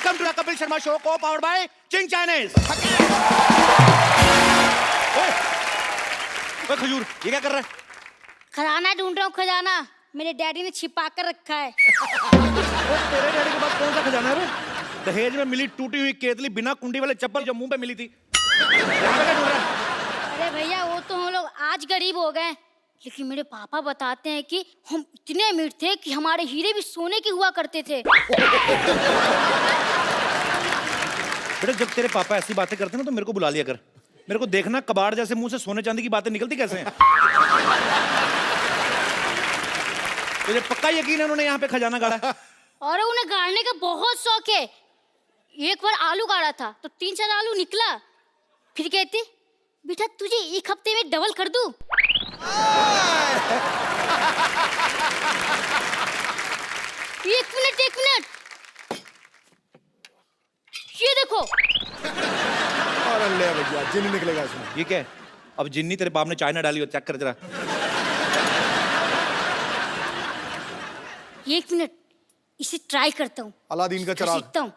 Welcome to the Kapil Sharma show को powered by Ching Chinese. ओए खजूर, ये क्या कर रहा है? खजाना ढूंढ रहा हूँ, खजाना मेरे डैडी ने छिपा कर रखा है। तेरे डैडी के पास कौन सा खजाना है बे? दहेज में मिली टूटी हुई केतली बिना कुंडी वाले चप्पल जो मुंह पे मिली थी। यहाँ पे क्या ढूंढ रहा है? अरे भैया वो तो हम लोग आज गरीब हो गए, लेकिन मेरे पापा बताते हैं कि हम इतने अमीर थे कि हमारे हीरे भी सोने के हुआ करते थे। बेटा जब तेरे पापा ऐसी बातें करते हैं ना तो मेरे को बुला लिया कर। मेरे को देखना कबाड़ जैसे मुंह से सोने चांदी की बातें निकलती कैसे हैं। तुझे पक्का यकीन है उन्होंने यहाँ पे खजाना गाड़ा? और उन्हें गाड़ने का बहुत शौक है। एक बार आलू गाड़ा था तो 3-4 आलू निकला, फिर कहते बेटा तुझे एक हफ्ते में डबल कर दूं। एक मिनट ये देखो। और ले भैया जिन निकलेगा इसमें। ये क्या है? अब जिन्नी तेरे बाप ने चाइना डाली हो, चेक कर जरा। एक मिनट इसे ट्राई करता हूँ। अलादीन का चिराग। सीखता हूँ।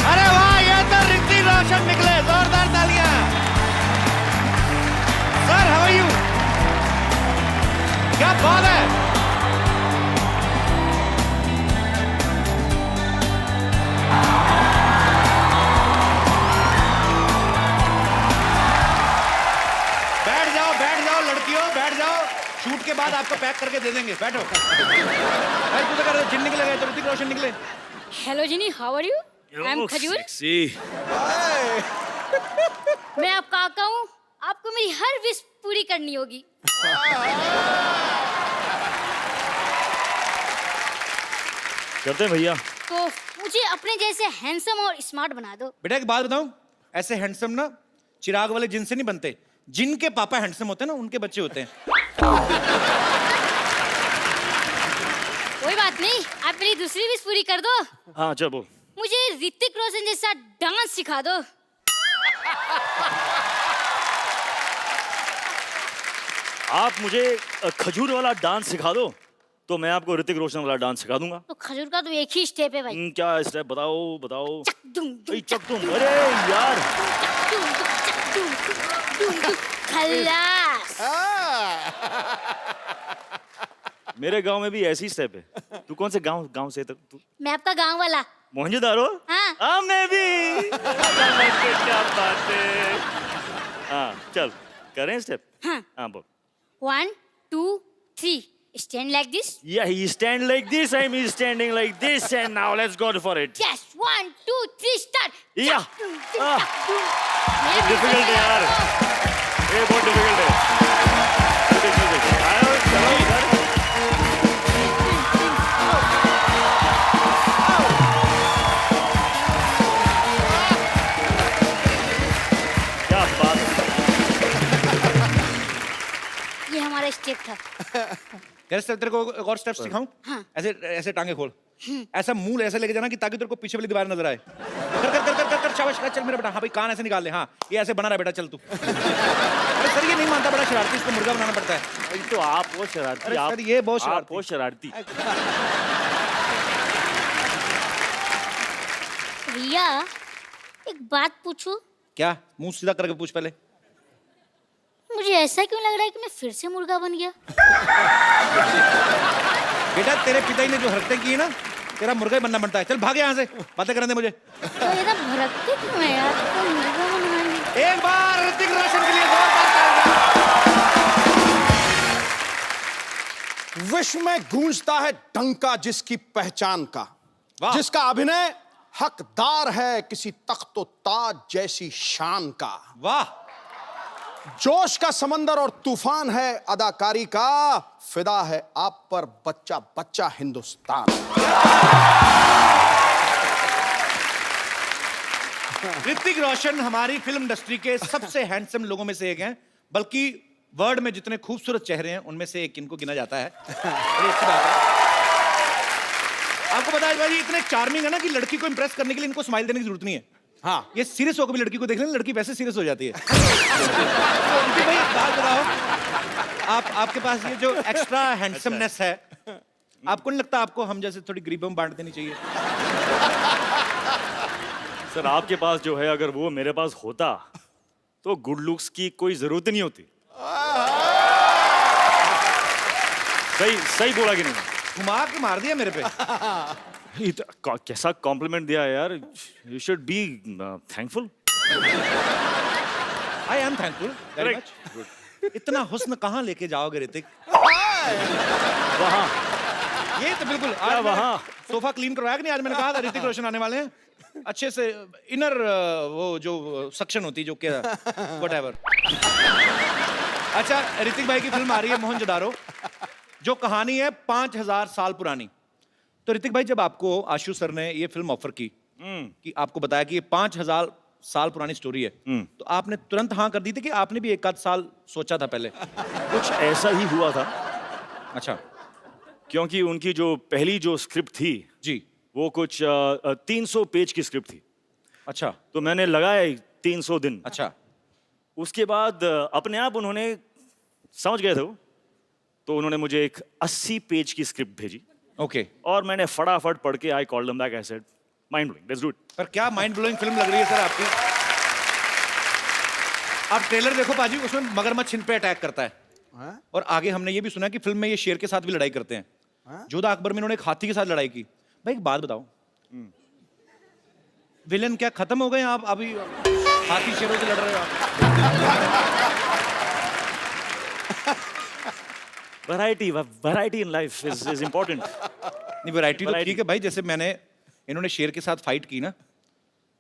अरे वाह, ये तो ऋतिक रोशन निकले। जोरदार तालियां। Sir how are you? क्या बात है। बैठ जाओ लड़कियों, बैठ जाओ। शूट के बाद आपको पैक करके दे देंगे, बैठो। भाई तू तो कर जिन निकले गए तो ऋतिक रोशन निकले। Hello Ginni, how are you? I am Khajur. मैं आपका काका हूँ, आपको मेरी हर विश पूरी करनी होगी। करते हैं भैया। तो मुझे अपने जैसे हैंडसम और स्मार्ट बना दो। बेटा एक बात बताऊं, ऐसे हैंडसम ना चिराग वाले जिन से नहीं बनते। जिनके पापा हैंडसम होते हैं ना उनके बच्चे होते हैं। कोई बात नहीं, आप मेरी दूसरी विश पूरी कर दो। हाँ चल बोल। मुझे ऋतिक रोशन जैसा डांस सिखा दो। आप मुझे खजूर वाला डांस सिखा दो तो मैं आपको ऋतिक रोशन वाला डांस सिखा दूंगा। तो खजूर का तो एक ही स्टेप है भाई। क्या स्टेप बताओ बताओ। दुम, दुम, चक तुम, अरे यार दुम, दुम, दुम, दुम, खल्लास। मेरे गांव में भी ऐसी स्टेप है। तू कौन से गांव से तू? मैं आपका गांव वाला। मोहनजोदारो? हाँ। मैं भी। क्या बात है। हाँ चल करें स्टेप। हाँ बोल। 1 2 3 stand like this. Yeah, he stand like this. I'm standing like this, and now let's go for it. Yes, 1 2 3 start. Yeah. मेरे डिफिकल्ट है यार, ये बहुत डिफिकल्ट है। आओ चलो इधर। क्या बात। ये हमारा स्टेप था। यार स्टेप तेरे को एक और स्टेप सिखाऊं? हाँ। ऐसे ऐसे टांगे खोल, ऐसा मुंह ऐसे लेके जाना कि ताकि तेरे को पीछे वाली दीवार नजर आए। कर कर कर कर कर, कर शाबाश, चल मेरा बेटा। हाँ भाई कान ऐसे निकाल ले। हाँ ये ऐसे बना रहा है बेटा, चल तू। अरे सर ये नहीं मानता, बड़ा शरारती, इसको मुर्गा बनाना पड़ता है। तो आप वो शरारती। अरे सर ये बहुत शरारती। बहुत शरारती। भैया एक बात पूछूं? क्या? मुंह सीधा करके पूछ पहले। मुझे ऐसा क्यों लग रहा है कि मैं फिर से मुर्गा बन गया? बेटा तेरे पिताजी ने जो हरकतें की है ना, तेरा मुर्गा ही बनना बनता है। चल भाग यहाँ से, बातें करने दे मुझे। तो ये सब भड़कते क्यों है यार? तो मुर्गा बनाएंगे। एक बार ऋतिक रोशन के लिए जोरदार तालियां। विश्व में गूंजता है डंका जिसकी पहचान का, वाह। जिसका अभिनय हकदार है किसी तख्तो ताज जैसी शान का। वाह। जोश का समंदर और तूफान है अदाकारी का, फिदा है आप पर बच्चा बच्चा हिंदुस्तान। ऋतिक रोशन हमारी फिल्म इंडस्ट्री के सबसे हैंडसम लोगों में से एक हैं, बल्कि वर्ल्ड में जितने खूबसूरत चेहरे हैं उनमें से एक इनको गिना जाता है। बड़ी अच्छी बात है। आपको पता है भाई इतने चार्मिंग है ना कि लड़की को इंप्रेस करने के लिए इनको स्माइल देने की जरूरत नहीं है। हाँ, ये सीरियस होकर भी लड़की को देख लेना, लड़की वैसे सीरियस हो जाती है। तो रितिक भाई एक बात बताओ, आपके पास ये जो एक्स्ट्रा हैंडसमनेस है, आपको नहीं लगता आपको हम जैसे थोड़ी गरीबों में बांट देनी चाहिए? सर आपके पास जो है अगर वो मेरे पास होता तो गुड लुक्स की कोई जरूरत नहीं होती। सही सही बोला कि नहीं? घुमा के मार दिया मेरे पे। कैसा कॉम्प्लीमेंट दिया यार। You should be thankful. I am thankful very much. इतना हुस्न कहाँ लेके जाओगे ऋतिक? वहाँ ये तो बिल्कुल आज वहाँ सोफा क्लीन करवाया कि नहीं? आज मैंने कहा था ऋतिक रोशन आने वाले हैं, अच्छे से इनर वो जो सक्शन होती जो क्या व्हाटएवर। अच्छा, ऋतिक भाई की फिल्म आ रही है मोहनजोदारो, जो कहानी है 5000 साल पुरानी। तो ऋतिक भाई जब आपको आशु सर ने ये फिल्म ऑफर की कि आपको बताया कि ये 5000 साल पुरानी स्टोरी है, तो आपने तुरंत हाँ कर दी थी कि आपने भी एक आध साल सोचा था पहले? कुछ ऐसा ही हुआ था। अच्छा, क्योंकि उनकी जो पहली जो स्क्रिप्ट थी जी। वो कुछ 300 पेज की स्क्रिप्ट थी। अच्छा तो मैंने लगाया 300 दिन। अच्छा उसके बाद अपने आप उन्होंने समझ गए थे वो, तो उन्होंने मुझे एक 80 पेज की स्क्रिप्ट भेजी ओके। और मैंने फटाफट पढ़ के I called them back, I said mind blowing, let's do it. पर क्या माइंड ब्लोइंग फिल्म लग रही है सर आपकी। आप ट्रेलर देखो पाजी, उसमें मगरमच्छ इन पे अटैक करता है। हाँ? और आगे हमने ये भी सुना कि फिल्म में ये शेर के साथ भी लड़ाई करते हैं। हाँ? जोधा अकबर में इन्होंने एक हाथी के साथ लड़ाई की। भाई एक बात बताओ, विलेन क्या खत्म हो गए आप अभी हाथी शेरों से लड़ रहे हो आप? Variety in life is important. नहीं, वैरायटी तो ठीक है भाई। जैसे मैंने इन्होंने शेर के साथ फाइट की ना,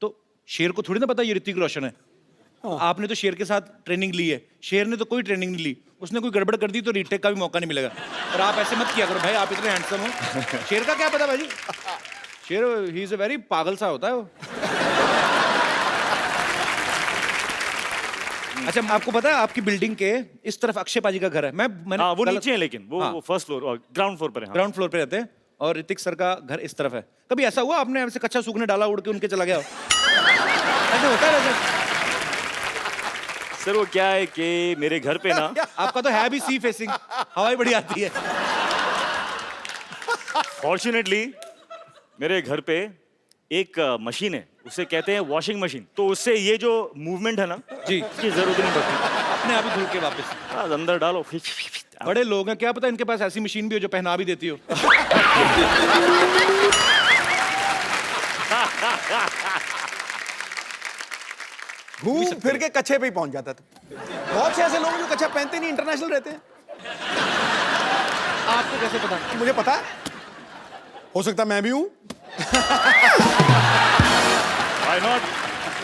तो शेर को थोड़ी ना पता ये ऋतिक रोशन है। आपने तो शेर के साथ ट्रेनिंग ली है, शेर ने तो कोई ट्रेनिंग नहीं ली। उसने कोई गड़बड़ कर दी तो रीटेक का भी मौका नहीं मिलेगा। और आप ऐसे मत किया करो भाई, आप इतने हैंडसम हो। शेर का क्या पता भाई, शेर ही इज अ वेरी पागल सा होता है वो। अच्छा, आपको पता है आपकी बिल्डिंग के इस तरफ अक्षय पाजी का घर है। मैंने हाँ वो नीचे है, लेकिन वो हाँ। फर्स्ट फ्लोर और ग्राउंड फ्लोर पर है। हाँ। ग्राउंड फ्लोर पे रहते हैं और ऋतिक सर का घर इस तरफ है। कभी ऐसा हुआ आपने ऐसे कच्चा सूखने डाला उड़ के उनके चला गया हो? ऐसे होता है वैसे? सर वो क्या है कि मेरे घर पे ना आपका तो है भी सी फेसिंग, हवाई बड़ी आती है। फॉर्चुनेटली मेरे घर पे एक मशीन है, उसे कहते हैं वॉशिंग मशीन। तो उससे ये जो मूवमेंट है ना जी, की जरूरत नहीं पड़ती। अपने आप ही धुल के वापस। हाँ, अंदर डालो। बड़े लोग हैं, क्या पता इनके पास ऐसी मशीन भी हो जो पहना भी देती हो। घूम फिर के कच्छे पे ही पहुंच जाता था। बहुत से ऐसे लोग हैं जो कच्छा पहनते नहीं, इंटरनेशनल रहते हैं। आपको कैसे पता? मुझे पता है, हो सकता मैं भी हूं। Why not?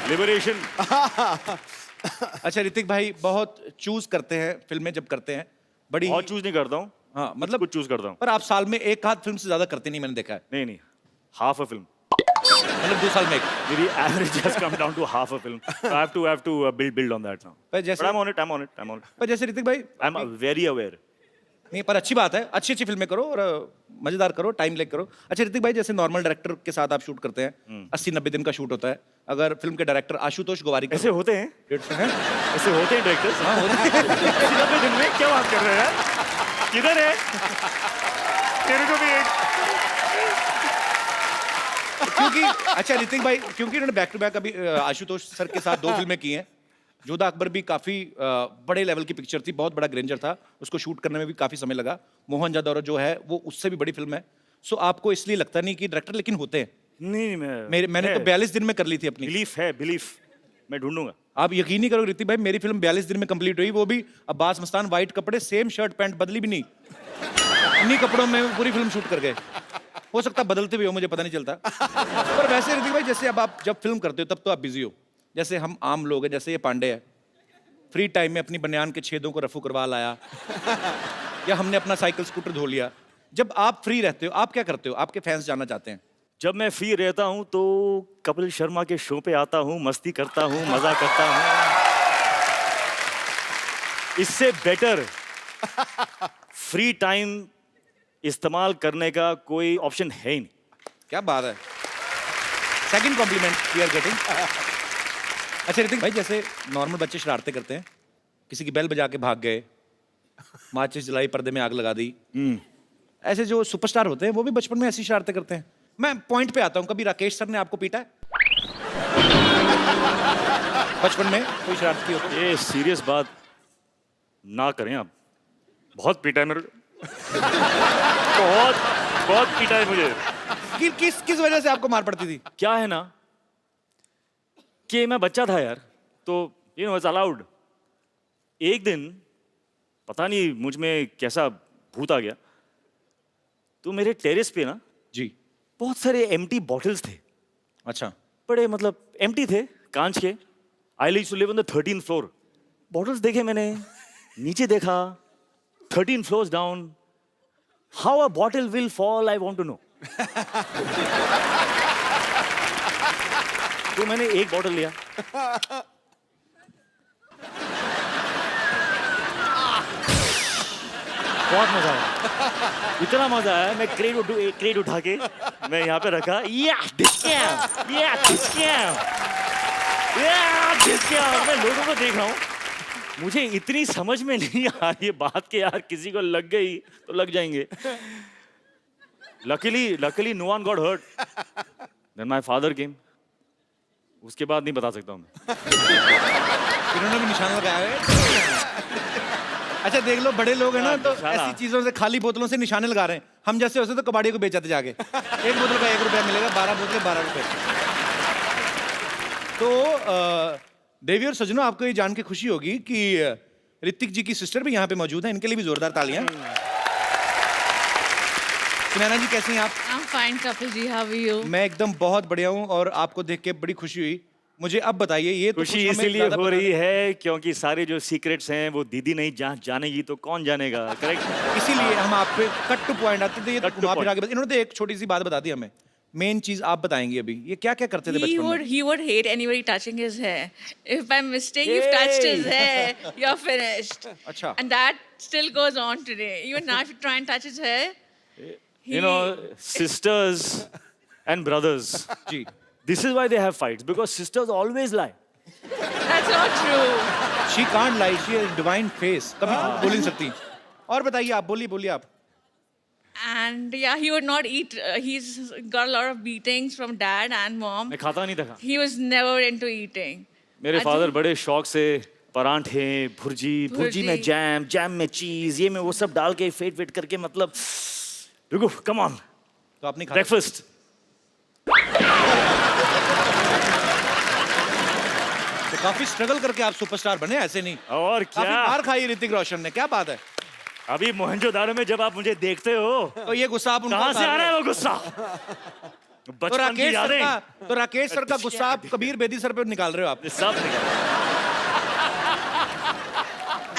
लिबरेशन। अच्छा ऋतिक भाई बहुत चूज करते हैं फिल्में जब करते हैं, बड़ी बहुत चूज नहीं करता हूँ। हाँ मतलब कुछ चूज करता हूँ। पर आप साल में एक आध फिल्म से ज्यादा करते नहीं, मैंने देखा है। नहीं, हाफ अ फिल्म। मतलब 2 साल में एक। मेरी average has come down to half a film. So I have to build on that now. पर जैसे But I'm on it. पर जैसे ऋतिक भाई I'm very aware. नहीं, पर अच्छी बात है, अच्छी अच्छी फिल्में करो और मजेदार करो, टाइम लेके करो। अच्छा ऋतिक भाई, जैसे नॉर्मल डायरेक्टर के साथ आप शूट करते हैं, 80-90 दिन का शूट होता है। अगर फिल्म के डायरेक्टर आशुतोष गोवारी ऐसे होते हैं? हैं? ऐसे होते हैं डायरेक्टर्स? हाँ होते हैं। 80-90 दिन में क्या बात कर रहे हैं यार? किधर है? तेरे को भी एक। क्योंकि अच्छा ऋतिक भाई, क्योंकि इन्होंने बैक टू बैक अभी आशुतोष सर के साथ 2 फिल्में की हैं। जोधा अकबर भी काफी बड़े लेवल की पिक्चर थी, बहुत बड़ा ग्रेंजर था, उसको शूट करने में भी काफी समय लगा। मोहनजोदारो जो है वो उससे भी बड़ी फिल्म है। सो आपको इसलिए लगता नहीं कि डायरेक्टर लेकिन होते हैं? नहीं, मैंने तो 42 दिन में कर ली थी अपनी। बिलीफ मैं ढूंढूंगा। आप यकीन नहीं करोगे ऋतिक भाई, मेरी फिल्म 42 दिन में कंप्लीट हुई, वो भी अब्बास मस्तान, वाइट कपड़े, सेम शर्ट पैंट, बदली भी नहीं, इन्हीं कपड़ों में पूरी फिल्म शूट कर गए। हो सकता है बदलते भी हो, मुझे पता नहीं चलता। पर वैसे ऋतिक भाई, जैसे अब आप जब फिल्म करते हो तब तो आप बिजी हो, जैसे हम आम लोग हैं, जैसे ये पांडे है, फ्री टाइम में अपनी बनियान के छेदों को रफू करवा लाया, या हमने अपना साइकिल स्कूटर धो लिया। जब आप फ्री रहते हो आप क्या करते हो? आपके फैंस जानना चाहते हैं। जब मैं फ्री रहता हूँ तो कपिल शर्मा के शो पे आता हूँ, मस्ती करता हूँ, मजा करता हूँ। इससे बेटर फ्री टाइम इस्तेमाल करने का कोई ऑप्शन है ही नहीं। क्या बात है, second compliment we are getting. अच्छा ऋतिक भाई, जैसे नॉर्मल बच्चे शरारतें करते हैं, किसी की बेल बजा के भाग गए, माचिस जलाई, पर्दे में आग लगा दी, ऐसे जो सुपरस्टार होते हैं वो भी बचपन में ऐसी शरारतें करते हैं। मैं पॉइंट पे आता हूँ, कभी राकेश सर ने आपको पीटा है बचपन में, कोई शरारत की हो तो? ये सीरियस बात ना करें आप, बहुत पीटा है मेरे को। बहुत बहुत पीटा है मुझे। किस वजह से आपको मार पड़ती थी? क्या है ना कि मैं बच्चा था यार, तो यू नो इट्स अलाउड। एक दिन पता नहीं मुझ में कैसा भूत आ गया, तो मेरे टेरेस पे ना जी। बहुत सारे एम्प्टी बॉटल्स थे, अच्छा। बड़े मतलब एम्प्टी थे, कांच के। I used to live on the 13th floor. Bottles देखे मैंने, नीचे देखा, 13 floors down. How a bottle will fall I want to know. तो मैंने एक बॉटल लिया, बहुत मजा आया, इतना मजा आया। मैं क्रेट उठा के मैं यहाँ पे रखा, मैं लोगों को देख रहा हूँ। मुझे इतनी समझ में नहीं आ रही बात के यार, किसी को लग गई तो लग जाएंगे। Luckily no one got hurt. Then my father came. उसके बाद नहीं बता सकता हूँ मैं। इन्होंने भी निशाना लगाया है। अच्छा देख लो, बड़े लोग हैं ना, तो निशाना। ऐसी चीजों से, खाली बोतलों से निशाने लगा रहे हैं। हम जैसे होते तो कबाड़ियों को बेच जाते जाके, एक बोतल का 1 रुपया मिलेगा, 12 बोतलें 12 रुपए। तो देवी और सजनों, आपको ये जान के खुशी होगी कि ऋतिक जी की सिस्टर भी यहाँ पे मौजूद है, इनके लिए भी जोरदार तालियां। सुनैना जी कैसी हैं आप? I'm fine, Kapil ji. How are you? मैं एकदम बहुत बढ़िया हूँ, और आपको देख के बड़ी खुशी हुई। मुझे अब बताइए, ये तो खुशी कुछ हमें इसीलिए ज्यादा हो पता रही नहीं। है क्योंकि सारे जो सीक्रेट्स हैं वो दीदी नहीं जानेगी तो कौन जानेगा। करेक्ट। इसीलिए हम आप पे कट टू पॉइंट आते थे। ये तो Cut to घुमा फिरा point. के इन्होंने तो एक छोटी सी बात बता दी हमें, मेन चीज आप बताएंगी अभी। ये क्या क्या करते थे बचपन में? He would hate anybody touching his hair. If by mistake you've touched his hair, you're finished. अच्छा। And that still goes on today. Even now, if you try and touch his hair, You know, sisters and brothers. Ji. This is why they have fights, because sisters always lie. that's not true. She can't lie, she has divine face, कभी बोल ही नहीं सकती। और बताइए आप, बोलिए आप। And yeah, he would not eat. He's got a lot of beatings from dad and mom. मैं खाता नहीं था। He was never into eating. मेरे I फादर think- बड़े शौक से परांठे, भुर्जी में जैम में चीज, ये में वो सब डाल के फेट करके, मतलब रुको, कम ऑन, तो आपने खा ब्रेकफास्ट। तो काफी स्ट्रगल करके आप सुपरस्टार बने, ऐसे नहीं। और काफी क्या, मार खाई ऋतिक रोशन ने, क्या बात है। अभी मोहनजोदारो में जब आप मुझे देखते हो, तो ये गुस्सा आप उनको कहाँ से उतार आ रहा रहे है हो। वो गुस्सा? तो बचपन की राकेश सर यादें का, तो राकेश सर का गुस्सा आप कबीर बेदी सर पे निकाल रहे हो आप। सब निकल।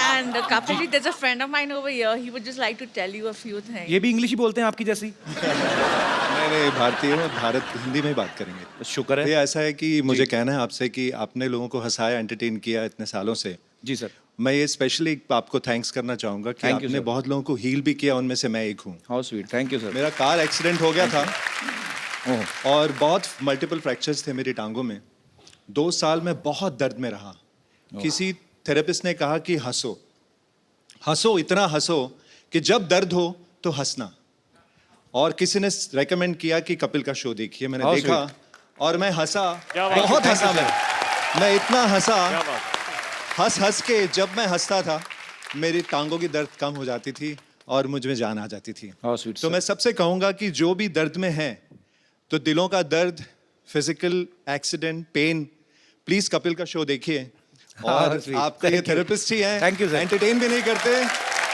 And Kapil ji, there's a friend of mine over here. He would just like to tell you a few things. ये भी इंग्लिश ही बोलते हैं आपकी जैसी? नहीं भारतीय हूँ, भारत हिंदी में ही बात करेंगे। शुक्र है। ये ऐसा है कि मुझे कहना है आपसे कि आपने लोगों को हंसाया, एंटरटेन किया इतने सालों से। जी सर। मैं ये स्पेशली आपको थैंक्स करना चाहूँगा कि Thank you, आपने sir. बहुत लोगों को हील भी किया, उनमें से मैं एक हूँ। How sweet, thank you sir. मेरा कार एक्सीडेंट हो गया था ओह, और बहुत मल्टीपल फ्रैक्चर्स थे मेरी टांगों में। 2 साल में बहुत दर्द में रहा। किसी थेरेपिस्ट ने कहा कि हंसो, इतना हंसो कि जब दर्द हो तो हंसना। और किसी ने रेकमेंड किया कि कपिल का शो देखिए, मैंने How देखा और मैं हंसा, क्या बात है, बहुत thank you, हंसा मैं इतना हंसा, क्या बात? हंस के जब मैं हंसता था मेरी टांगों की दर्द कम हो जाती थी और मुझ में जान आ जाती थी। How sweet. तो मैं सबसे कहूंगा कि जो भी दर्द में है, तो दिलों का दर्द, physical accident, pain, please Kapil का शो देखिए। और sweet. आपका ये Thank you. थेरेपिस्ट ही है, Thank you, sir. एंटरटेन भी नहीं करते,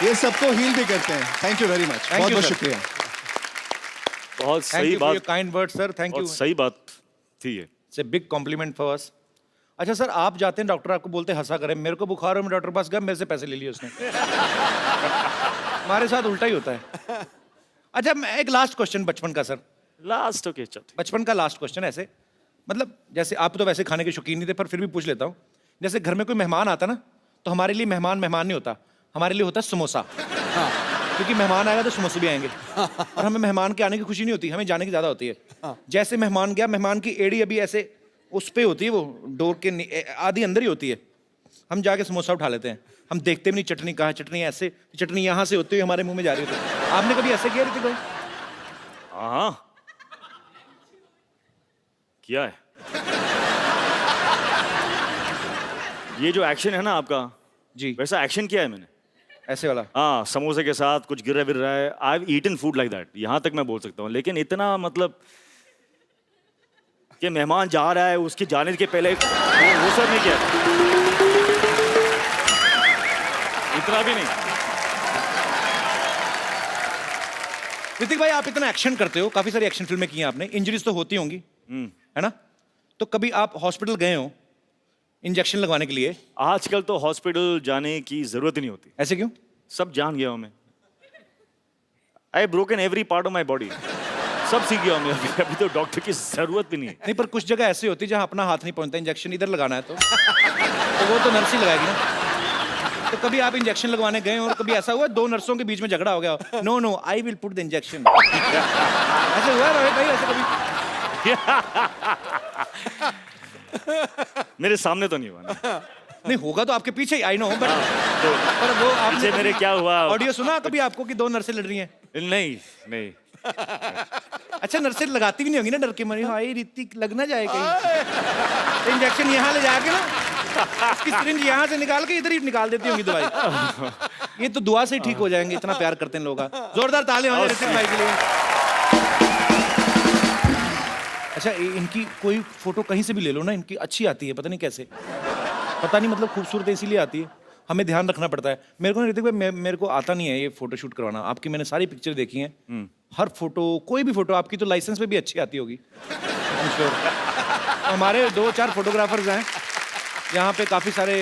ये सबको हील भी करते हैं। Thank you very much, Thank बहुत you, बहुत sir. शुक्रिया। बहुत थैंक सही यू फॉर योर बात, kind word sir, thank you. बहुत सही बात थी ये। It's a big complement for us. अच्छा सर, आप जाते हैं डॉक्टर आपको बोलते हैं हंसा करें, मेरे को बुखार हो, मैं डॉक्टर के पास गया, मेरे से पैसे ले लिए उसने। हमारे साथ उल्टा ही होता है। अच्छा, मैं एक लास्ट क्वेश्चन बचपन का सर, लास्ट ओके चल। बचपन का लास्ट क्वेश्चन ऐसे, मतलब जैसे आप तो वैसे खाने के शौकीन नहीं थे, पर फिर भी पूछ लेता हूँ। जैसे घर में कोई मेहमान आता ना, तो हमारे लिए मेहमान नहीं होता, हमारे लिए होता है समोसा। हाँ, क्योंकि मेहमान आएगा तो समोसे भी आएंगे और हमें मेहमान के आने की खुशी नहीं होती, हमें जाने की ज्यादा होती है। जैसे मेहमान गया, मेहमान की एड़ी अभी ऐसे उस पे होती है, वो डोर के आधी अंदर ही होती है, हम जाके समोसा उठा लेते हैं, हम देखते भी नहीं चटनी कहाँ है, चटनी ऐसे, चटनी यहाँ से होती हुई हमारे मुंह में जा रही होती है। आपने कभी ऐसे किया ऋतिक भाई? हाँ किया है। ये जो एक्शन है ना आपका, जी वैसा एक्शन किया है मैंने। ऐसे वाला? हाँ, समोसे के साथ कुछ गिर रहा है। I have eaten food like that, यहाँ तक मैं बोल सकता हूँ। लेकिन इतना मतलब कि मेहमान जा रहा है, उसके जाने के पहले वो सब नहीं किया, इतना भी नहीं। ऋतिक भाई, आप इतना एक्शन करते हो, काफी सारी एक्शन फिल्में की हैं आपने, इंजरीज तो होती होंगी, है ना? तो कभी आप हॉस्पिटल गए हो इंजेक्शन लगवाने के लिए? आजकल तो हॉस्पिटल जाने की जरूरत ही नहीं होती। ऐसे क्यों? सब जान गया हूं मैं। I broken every part of my body, सब सीख गया हूं मैं। अभी तो डॉक्टर की जरूरत भी नहीं है। नहीं, पर कुछ जगह ऐसी होती है जहां अपना हाथ नहीं पहुंचता, इंजेक्शन इधर लगाना है तो वो तो नर्स ही लगाएगी ना। तो कभी आप इंजेक्शन लगवाने गए हो और कभी ऐसा हुआ दो नर्सों के बीच में झगड़ा हो गया, no no I will put the injection, ऐसे हुआ रोहित भाई? ऐसे कभी? मेरे सामने तो नहीं हुआ ना। नहीं, होगा तो आपके पीछे ही, आई नो, बट तो पर वो आपने पीछे मेरे क्या हुआ? ऑडियो सुना कभी आपको कि दो नर्सें लड़ रही हैं? नहीं नहीं। अच्छा, नर्सें लगाती भी नहीं होंगी ना डर के मारे, हाय ऋतिक लग ना जाए कहीं, तो इंजेक्शन यहाँ ले जाके ना उसकी सिरिंज यहाँ से निकाल के इधर ही निकाल देती होंगी दवाई। ये तो दुआ से ही ठीक हो जाएंगे, इतना प्यार करते हैं लोग। जोरदार ताली हो जाए ऋतिक भाई के लिए। अच्छा, इनकी कोई फोटो कहीं से भी ले लो ना, इनकी अच्छी आती है, पता नहीं कैसे, पता नहीं, मतलब खूबसूरत इसीलिए आती है, हमें ध्यान रखना पड़ता है। मेरे को ऋतिक भाई, मेरे को आता नहीं है ये फोटो शूट करवाना। आपकी मैंने सारी पिक्चर देखी हैं, हर फोटो, कोई भी फोटो आपकी तो लाइसेंस पे भी अच्छी आती होगी, आई एम श्योर। हमारे 2-4 फोटोग्राफर्स हैं यहाँ पे, काफी सारे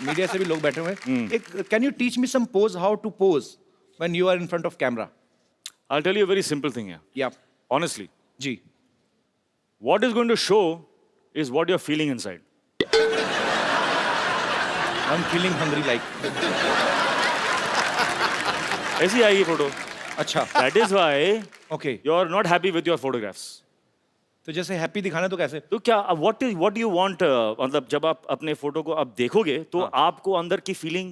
मीडिया से भी लोग बैठे हुए हैं। एक can you teach me some pose, how to pose when you are in front of camera? I will tell you a very simple thing है। या ऑनेस्टली, जी, what is going to show is what you're feeling inside. I'm feeling hungry like. ऐसी आएगी photo. अच्छा, That is why okay. you're not happy with your photographs. तो जैसे happy दिखाना तो कैसे? तो क्या what do you want? मतलब जब आप अपने फोटो को आप देखोगे तो आपको अंदर की feeling,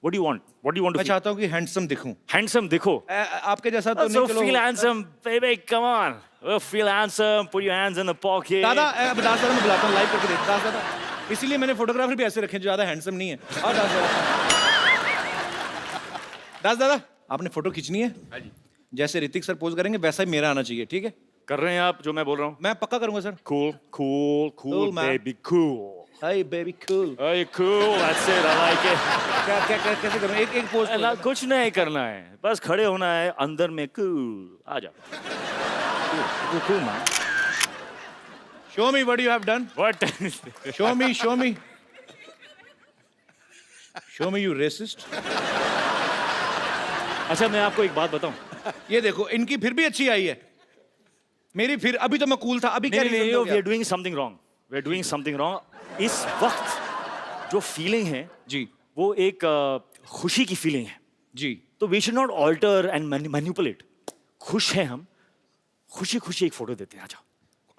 what do you want? What do you want to मैं feel? चाहता हूँ कि हैंडसम दिखूं। Handsome दिखो। आपके जैसा तो So नहीं, चलो। feel handsome, baby, come on. Feel handsome, put your hands in the pocket. दादा, अब दास दादा मैं बुलाता हूँ, लाइव करके देख। दास दादा, इसीलिए मैंने फोटोग्राफर भी ऐसे रखे जो ज्यादा हैंडसम नहीं है। और दास दादा, दास दादा, आपने फोटो खींचनी है, जैसे ऋतिक सर पोज करेंगे वैसा ही मेरा आना चाहिए, ठीक है? कर रहे हैं आप जो मैं बोल रहा हूँ? मैं पक्का करूंगा sir. Cool, cool, cool, Cool, man. baby, cool. Hi baby cool. Hey, cool, that's it, I like it. क्या क्या क्या कैसे करूं? एक पोज। ना, कुछ नहीं करना है, बस खड़े होना है अंदर में। कूल, आ जा। Cool man. Show me what you have done. What? Show me, show me, show me, you racist. अच्छा, मैं आपको एक बात बताऊं। ये देखो, इनकी फिर भी अच्छी आई है, मेरी फिर, अभी तो मैं कूल था, अभी क्या नहीं result नहीं, हो वी गया? Are doing something wrong, we are doing something wrong. इस वक्त जो फीलिंग है जी वो एक खुशी की फीलिंग है, जी। तो we should not alter and manipulate. खुश हैं हम, खुशी खुशी एक फोटो देते हैं। आ जाओ।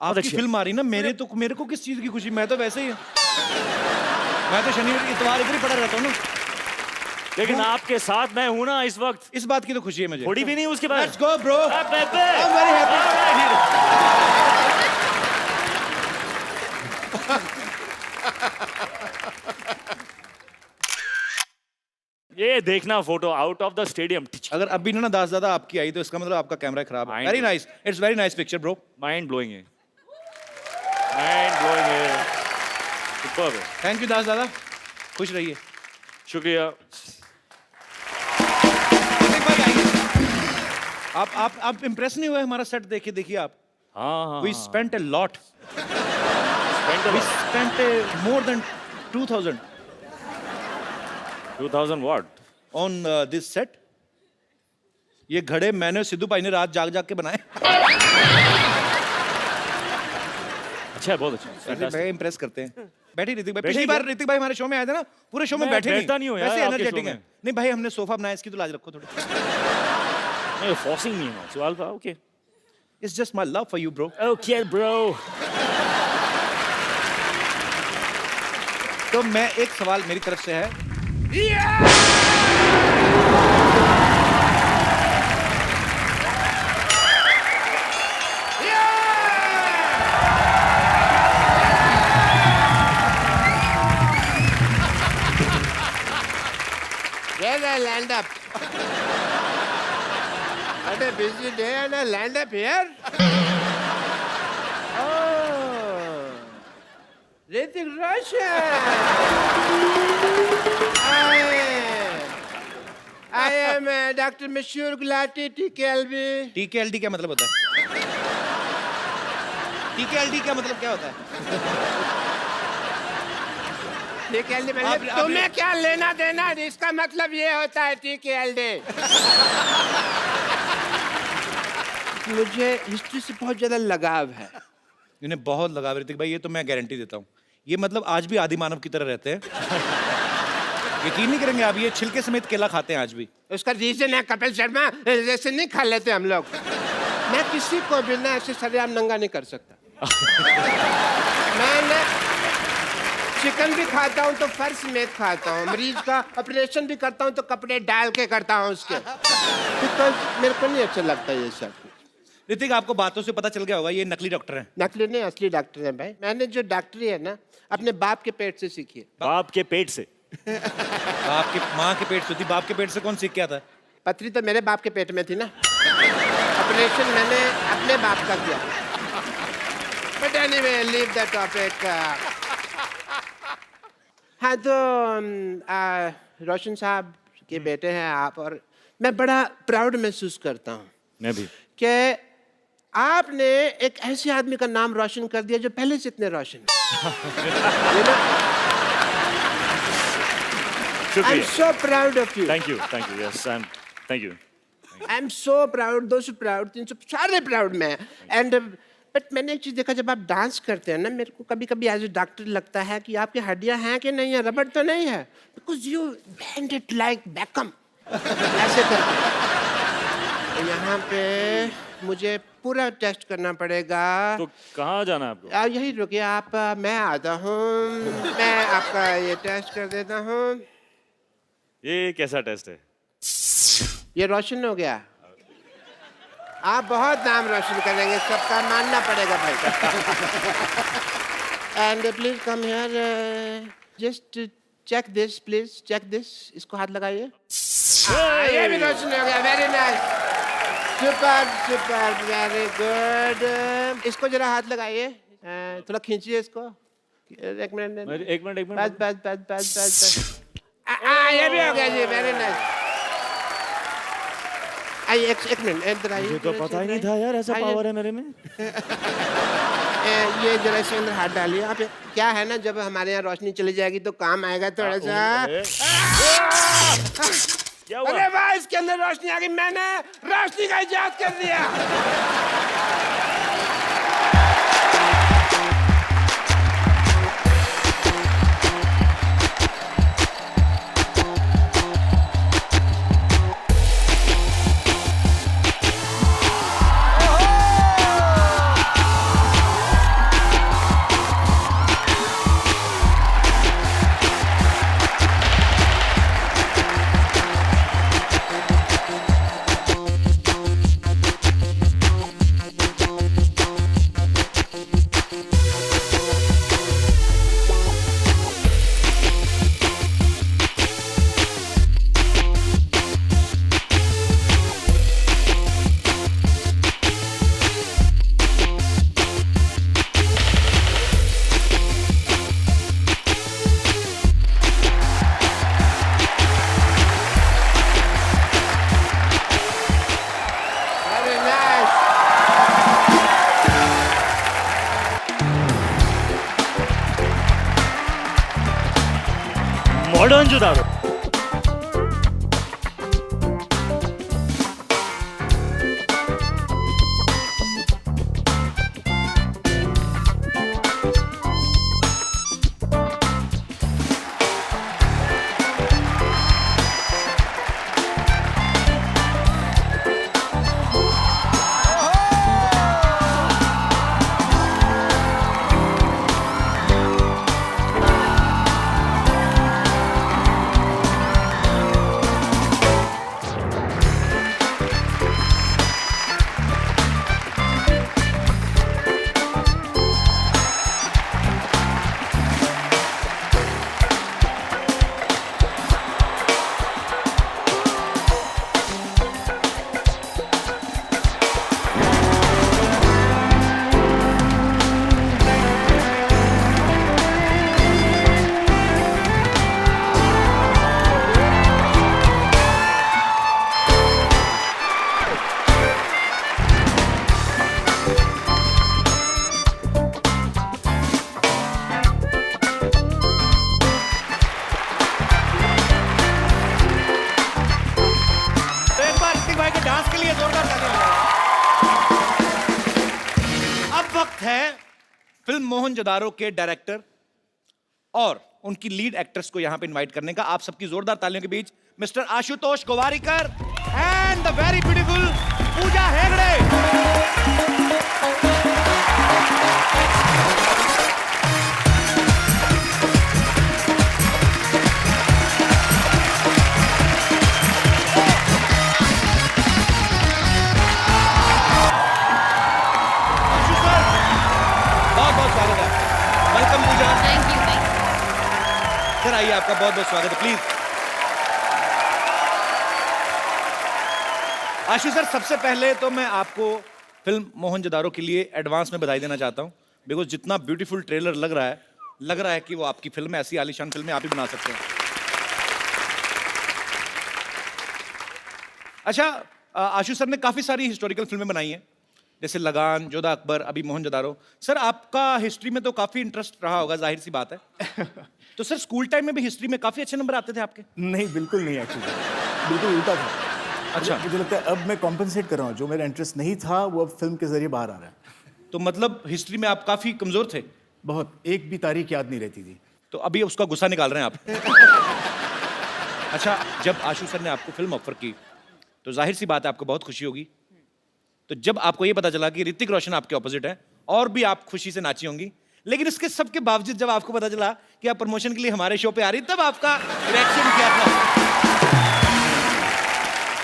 आपकी अच्छी फिल्म आ रही ना, मेरे को किस चीज की खुशी? मैं तो वैसे ही, मैं तो शनिवार इतवार इधर ही पड़ा रहता हूँ ना। लेकिन आपके साथ मैं हूं ना इस वक्त, इस बात की तो खुशी है मुझे। थोड़ी भी नहीं उसके बाद। Let's go bro, I am I'm very happy. ये देखना photo out of the stadium. अगर अभी ना दास दादा आपकी आई तो इसका मतलब आपका कैमरा खराब है। Mind very blowing. Nice, it's very nice picture bro. Mind blowing है, माइंड ब्लोइंग है, सुपर्ब है। थैंक यू दास दादा, खुश रहिए। शुक्रिया। एक बार आइए। आप इम्प्रेस नहीं हुए हमारा सेट देखे? देखिए आप, हाँ we spent a lot, spent a we lot. Spent more than 2000 2000 what? On this set. ये घड़े मैंने और सिद्धू भाई ने रात जाग जाग के बनाए। अच्छा है, बहुत अच्छा। ऐसे Fantastic. इम्प्रेस करते हैं। बैठी ऋतिक भाई, बैठे पिछली क्या? बार ऋतिक भाई हमारे शो में आए थे ना, पूरे शो में मैं बैठे बैठता नहीं हूँ यार वैसे आपके एनर्जेटिक शो है। में। नहीं भाई, हमने सोफा बनाया, इसकी तो लाज रखो थोड़ी। No, you're forcing me now. So Alpha, okay. It's just my love for you, bro. Okay, bro. तो मैं एक सवाल मेरी तरफ से है, Where I land up? What a busy day and I land up here? Oh, Hrithik Roshan. I am Dr. Mashur Gulati, TKLB. TKLD क्या मतलब होता है? TKLD क्या मतलब क्या होता है? TKLD मतलब आप- तुम्हें क्या लेना देना? इसका मतलब ये होता है TKLD. मुझे हिस्ट्री से बहुत ज्यादा लगाव है. इन्हें बहुत लगा ऋतिक भाई, ये तो मैं गारंटी देता हूँ। ये मतलब आज भी आदि मानव की तरह रहते हैं। यकीन नहीं करेंगे आप, ये छिलके समेत केला खाते हैं आज भी। उसका रीजन है कपिल शर्मा, जैसे नहीं खा लेते हम लोग. मैं किसी को भी ना ऐसे सरेआम नंगा नहीं कर सकता. मैं ना चिकन भी खाता हूँ तो फर्श समेत खाता हूँ. मरीज का ऑपरेशन भी करता हूँ तो कपड़े डाल के करता हूँ उसके. बिकॉज मेरे को नहीं अच्छा लगता ये सब. ऋतिक, आपको बातों से पता चल गया होगा ये नकली डॉक्टर हैं। नकली नहीं, असली डॉक्टर है भाई. मैंने जो डॉक्टरी है ना अपने बाप के पेट से सीखी है. बाप के पेट से. बाप के माँ के पेट से होती, बाप के पेट से कौन सीख के आता है? पथरी तो मेरे बाप के पेट में थी ना. ऑपरेशन मैंने अपने बाप का किया. But anyway, leave that topic. हाँ तो रोशन साहब के बेटे हैं आप, और मैं बड़ा प्राउड महसूस करता हूँ मैं भी. कि आपने एक ऐसे आदमी का नाम रोशन कर दिया जो पहले से इतने रोशन है. आई एम शुक्रिया. So proud of you. Thank you. Yes, thank you. I am so proud, 200 proud, 300 सारे प्राउड में. एंड बट मैंने एक चीज देखा, जब आप डांस करते हैं ना, मेरे को कभी कभी एज ए डॉक्टर लगता है कि आपकी हड्डियां हैं कि नहीं है, रबड़ तो नहीं है. Because you band it like Beckham ऐसे करके. तो यहाँ पे मुझे पूरा टेस्ट करना पड़ेगा. तो कहाँ जाना है आपको? यही रुकिए आप, मैं आता हूँ. मैं आपका ये टेस्ट कर देता हूँ. ये कैसा टेस्ट है? ये रोशन हो गया. आप बहुत नाम रोशन करेंगे, सबका मानना पड़ेगा भाई. And please come here, just check this, please check this. इसको हाथ लगाइए. ये भी रोशन हो गया. Very nice, super super, very good. इसको जरा हाथ लगाइए, थोड़ा खींचिए इसको. एक मिनट, एक मिनट. बस बस बस बस बस. ये भी हो गया जी. Very nice. आइए एक मिनट इधर आइए. मुझे तो पता ही नहीं था यार ऐसा आइए. पावर है मेरे में. ये जरा इसके अंदर हाथ डालिए आप. क्या है ना, जब हमारे यहाँ रोशनी चली जाएगी तो काम आएगा थोड़ा सा. क्या हुआ? अरे वाह, इसके अंदर रोशनी आ गई. मैंने रोशनी का इजाद कर दिया. Very nice. Modern Daro. Film Mohenjodaro के डायरेक्टर और उनकी लीड एक्ट्रेस को यहां पे इनवाइट करने का। आप सबकी जोरदार तालियों के बीच mister Ashutosh Gowariker and the very beautiful Pooja Hegde. बहुत बहुत स्वागत है। Welcome Pooja. Thank you sir आइए, आपका बहुत बहुत स्वागत है, प्लीज। आशु सर, सबसे पहले तो मैं आपको फिल्म मोहनजोदारो के लिए एडवांस में बधाई देना चाहता हूं, बिकॉज जितना ब्यूटीफुल ट्रेलर लग रहा है कि वो आपकी फिल्म है। ऐसी आलीशान फिल्में आप ही बना सकते हैं। अच्छा, आशु सर ने काफी सारी हिस्टोरिकल फिल्में बनाई हैं, जैसे लगान, जोधा अकबर, अभी मोहनजोदारो। सर आपका हिस्ट्री में तो काफी इंटरेस्ट रहा होगा, जाहिर सी बात है। तो सर स्कूल टाइम में भी हिस्ट्री में काफी अच्छे नंबर आते थे आपके? नहीं, बिल्कुल नहीं, एक्चुअली बिल्कुल उल्टा था। अच्छा। मुझे लगता है अब मैं कॉम्पेंसेट कर रहा हूँ, जो मेरा इंटरेस्ट नहीं था वो अब फिल्म के जरिए बाहर आ रहा है। तो मतलब हिस्ट्री में आप काफी कमजोर थे? बहुत, एक भी तारीख याद नहीं रहती थी। तो अभी उसका गुस्सा निकाल रहे हैं आप। अच्छा, जब आशु सर ने आपको फिल्म ऑफर की तो जाहिर सी बात है आपको बहुत खुशी होगी। तो जब आपको ये पता चला कि ऋतिक रोशन आपके ऑपोजिट है, और भी आप खुशी से नाची होंगी। लेकिन इसके सबके बावजूद जब आपको पता चला कि आप प्रमोशन के लिए हमारे शो पे आ रही, तब आपका रिएक्शन क्या था?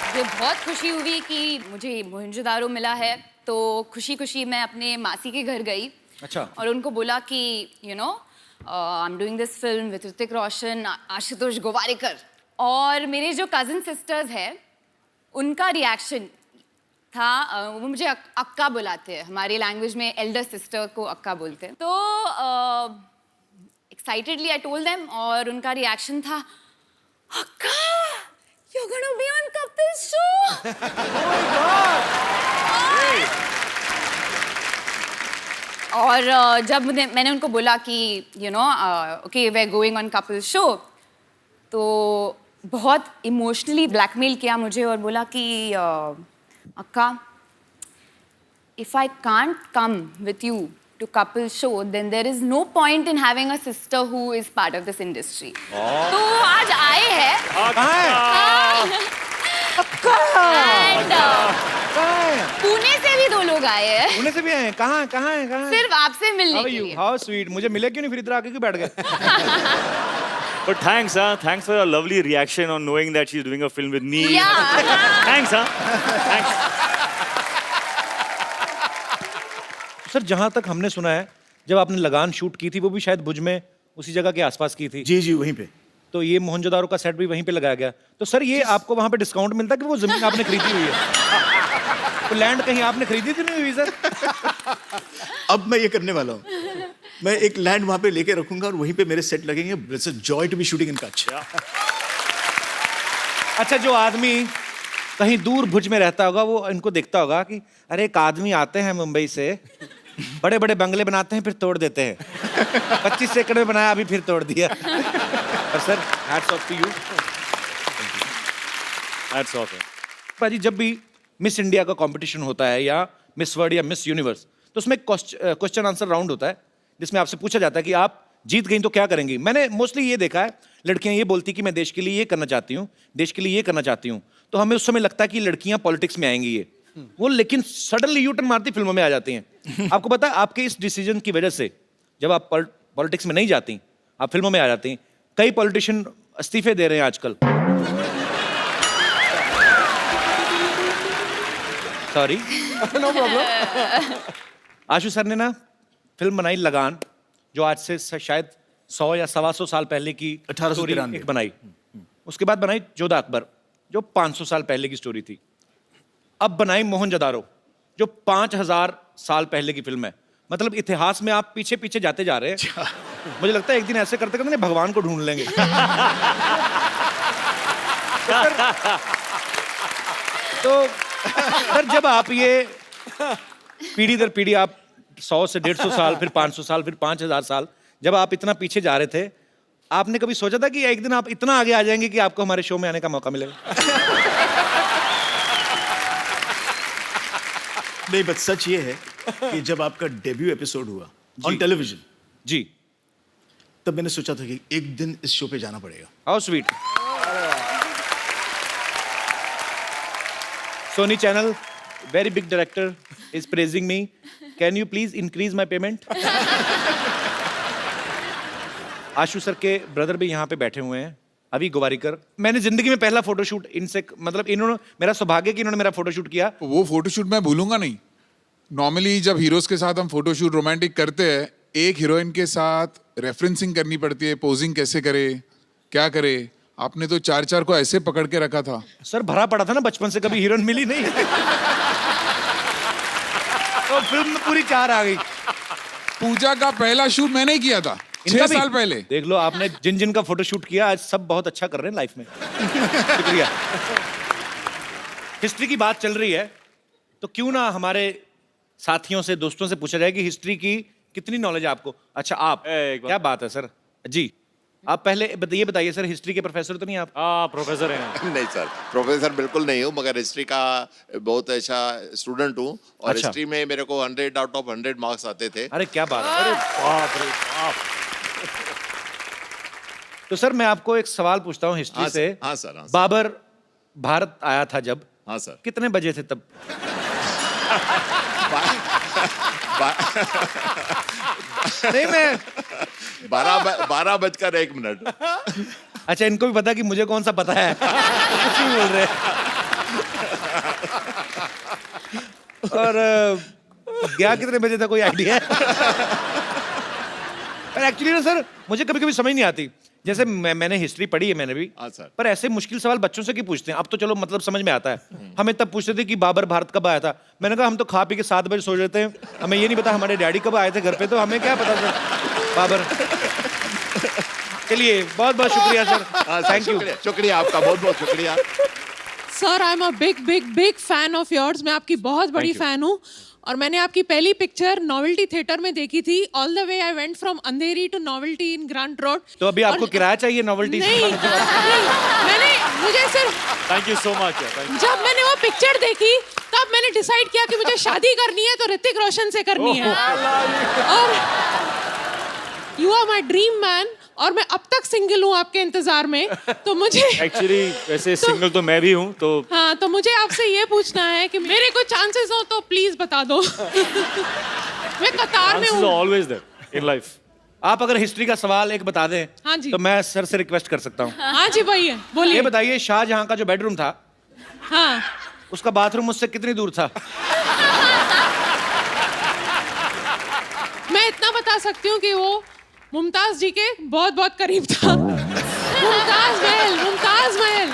मुझे बहुत खुशी हुई कि मुझे मोहनजोदारो मिला है, तो खुशी खुशी मैं अपने मासी के घर गई। अच्छा। और उनको बोला कि I am doing this film with Hrithik Roshan, Ashutosh Gowariker. और मेरे जो कजिन सिस्टर्स हैं उनका रिएक्शन था, वो मुझे अक्का बुलाते हैं, हमारी लैंग्वेज में एल्डर सिस्टर को अक्का बोलते हैं। तो एक्साइटेडली आई टोल्ड देम, और उनका रिएक्शन था, अक्का you're gonna be on Kapil show। और जब मैंने उनको बोला कि okay we are going on Kapil show, तो बहुत इमोशनली ब्लैकमेल किया मुझे और बोला कि अक्का, if I can't come with you to Kapil show, then there is no point in having a sister who is part of this industry. तो आज आए हैं। And, पुणे से भी 2 लोग आए हैं। पुणे से भी आए हैं? कहाँ कहाँ है, कहाँ है? सिर्फ आपसे मिलने के लिए। How sweet. मुझे मिले क्यों नहीं, फिर इधर आके क्यों बैठ गए? But thanks, thanks for your lovely reaction on knowing that she's doing a film with me. Yeah. Thanks, thanks. Sir जहां तक हमने सुना है, जब आपने लगान शूट की थी वो भी शायद भुज में उसी जगह के आसपास की थी। जी जी, वहीं पे। तो ये मोहनजोदारो का सेट भी वहीं पे लगाया गया। तो सर ये आपको वहां पे डिस्काउंट मिलता है कि वो जमीन आपने खरीदी हुई है? तो लैंड कहीं आपने खरीदी तो नहीं हुई सर? अब मैं ये करने वाला हूँ, मैं एक लैंड वहां पे लेके रखूंगा और वहीं पे मेरे सेट लगेंगे। It's a joy to be shooting in Kutch. अच्छा, जो आदमी कहीं दूर भुज में रहता होगा वो इनको देखता होगा कि अरे एक आदमी आते हैं मुंबई से, बड़े बड़े बंगले बनाते हैं फिर तोड़ देते हैं। 25 एकड़ में बनाया, अभी फिर तोड़ दिया। पर sir hats off to you. Hats off. भाजी, जब भी मिस इंडिया का कंपटीशन होता है या मिस वर्ल्ड या मिस यूनिवर्स, तो उसमें क्वेश्चन आंसर राउंड होता है जिसमें आपसे पूछा जाता है कि आप जीत गई तो क्या करेंगी। मैंने मोस्टली ये देखा है, लड़कियां ये बोलती कि मैं देश के लिए ये करना चाहती हूँ, देश के लिए ये करना चाहती हूँ। तो हमें उस समय लगता है कि लड़कियां पॉलिटिक्स में आएंगी ये वो, लेकिन सडनली यू टर्न मारती फिल्मों में आ जाती हैं। आपको पता है आपके इस डिसीजन की वजह से जब आप पॉलिटिक्स में नहीं जाती, आप फिल्मों में आ जाती हैं, कई पॉलिटिशियन इस्तीफे दे रहे हैं आजकल। Sorry, no problem. Ashu sir ने ना फिल्म बनाई लगान, जो आज से शायद 100 या 125 साल पहले की 1893 स्टोरी एक बनाई। उसके बाद बनाई जोधा अकबर, जो 500 साल पहले की स्टोरी थी। अब बनाई मोहनजोदारो, जो 5000 साल पहले की फिल्म है। मतलब इतिहास में आप पीछे पीछे जाते जा रहे हैं। मुझे लगता है एक दिन ऐसे करते करते भगवान को ढूंढ लेंगे। तो सर जब आप ये पीढ़ी दर पीढ़ी, आप 100 से 150 साल, फिर 500 साल, फिर 5000 साल, जब आप इतना पीछे जा रहे थे, आपने कभी सोचा था कि एक दिन आप इतना आगे आ जाएंगे कि आपको हमारे शो में आने का मौका मिलेगा? नहीं, बस सच ये है कि जब आपका डेब्यू एपिसोड हुआ ऑन टेलीविजन। जी, तब मैंने सोचा था कि एक दिन इस शो पे जाना पड़ेगा। How sweet. Sony channel, very big director is praising me. Can you please increase my payment? Ashu sir के ब्रदर भी यहाँ पे बैठे हुए हैं, अभी गोवारीकर। मैंने जिंदगी में पहला फोटोशूट इनसे, मतलब इन्होंने, मेरा सौभाग्य कि इन्होंने मेरा फोटोशूट किया। वो फोटोशूट मैं भूलूंगा नहीं। नॉर्मली जब हीरोज के साथ हम फोटोशूट रोमांटिक करते हैं, एक हीरोइन के साथ रेफरेंसिंग करनी पड़ती है, पोजिंग कैसे करे, क्या करे। आपने तो 4-4 को ऐसे पकड़ के रखा था। सर भरा पड़ा था ना बचपन से, कभी हीरोइन मिली नहीं। तो फिल्म में पूरी 4 आ गई। पूजा का पहला शूट मैंने ही किया था 6 साल पहले। देख लो आपने जिन जिन का फोटोशूट किया, आज सब बहुत अच्छा कर रहे हैं लाइफ में। शुक्रिया। हिस्ट्री की बात चल रही है, तो क्यों ना हमारे साथियों से, दोस्तों से पूछा जाए कि हिस्ट्री की कितनी नॉलेज है आपको। अच्छा आप, क्या बात है सर जी, आप पहले बताइए सर, हिस्ट्री के प्रोफेसर तो नहीं आप? प्रोफेसर हैं। नहीं सर, प्रोफेसर बिल्कुल नहीं हूँ, मगर हिस्ट्री का बहुत अच्छा स्टूडेंट हूँ। और अच्छा। हिस्ट्री में मेरे को 100 आउट ऑफ 100 मार्क्स आते थे। अरे क्या बात है, अरे बाप रे बाप। तो सर मैं आपको एक सवाल पूछता हूँ हिस्ट्री से। हाँ सर, हाँ सर। बाबर भारत आया था जब, हाँ सर। कितने बजे थे तब? नहीं मैं 12:01। अच्छा, इनको भी पता कि मुझे कौन सा पता है। कुछ नहीं बोल रहे। और गया कितने बजे था, कोई आइडिया है? पर एक्चुअली ना सर, मुझे कभी कभी समझ नहीं आती। जैसे मैंने हिस्ट्री पढ़ी है, मैंने भी। हाँ सर। पर ऐसे मुश्किल सवाल बच्चों से क्यों पूछते हैं? अब तो चलो मतलब समझ में आता है। हमें तब पूछते थे कि बाबर भारत कब आया था। मैंने कहा हम तो खा पी के 7 बजे सो जाते हैं, हमें ये नहीं पता हमारे डैडी कब आए थे घर पे, तो हमें क्या पता सर बाबर। चलिए बहुत बहुत शुक्रिया सर, थैंक यू। शुक्रिया आपका, बहुत बहुत शुक्रिया। Sir I am a big fan of yours. मैं आपकी बहुत बड़ी फैन हूँ, और मैंने आपकी पहली पिक्चर नोवेल्टी थिएटर में देखी थी। All the way I went from Andheri to Novelty in Grant Road. तो अभी आपको किराया चाहिए नोवेल्टी? नहीं, मैंने, मुझे सिर्फ, थैंक यू सो मच। जब मैंने वो पिक्चर देखी तब मैंने डिसाइड किया कि मुझे शादी करनी है तो ऋतिक रोशन से करनी है। और you are my dream man, और मैं अब तक सिंगल हूँ आपके इंतजार में, तो मुझे एक्चुअली वैसे सिंगल तो मैं भी हूँ, तो हाँ, तो मुझे आपसे ये पूछना है कि मेरे को चांसेस हो तो प्लीज बता दो। मैं कतार में हूँ। Always there in life. आप अगर हिस्ट्री का सवाल एक बता दें, हाँ जी। तो मैं सर से रिक्वेस्ट कर सकता हूँ। हाँ जी भैया बोलिए। ये बताइए, शाहजहां का जो बेडरूम था, हाँ, उसका बाथरूम मुझसे कितनी दूर था? मैं इतना बता सकती हूँ कि वो मुमताज जी के बहुत बहुत करीब था। मुमताज महल।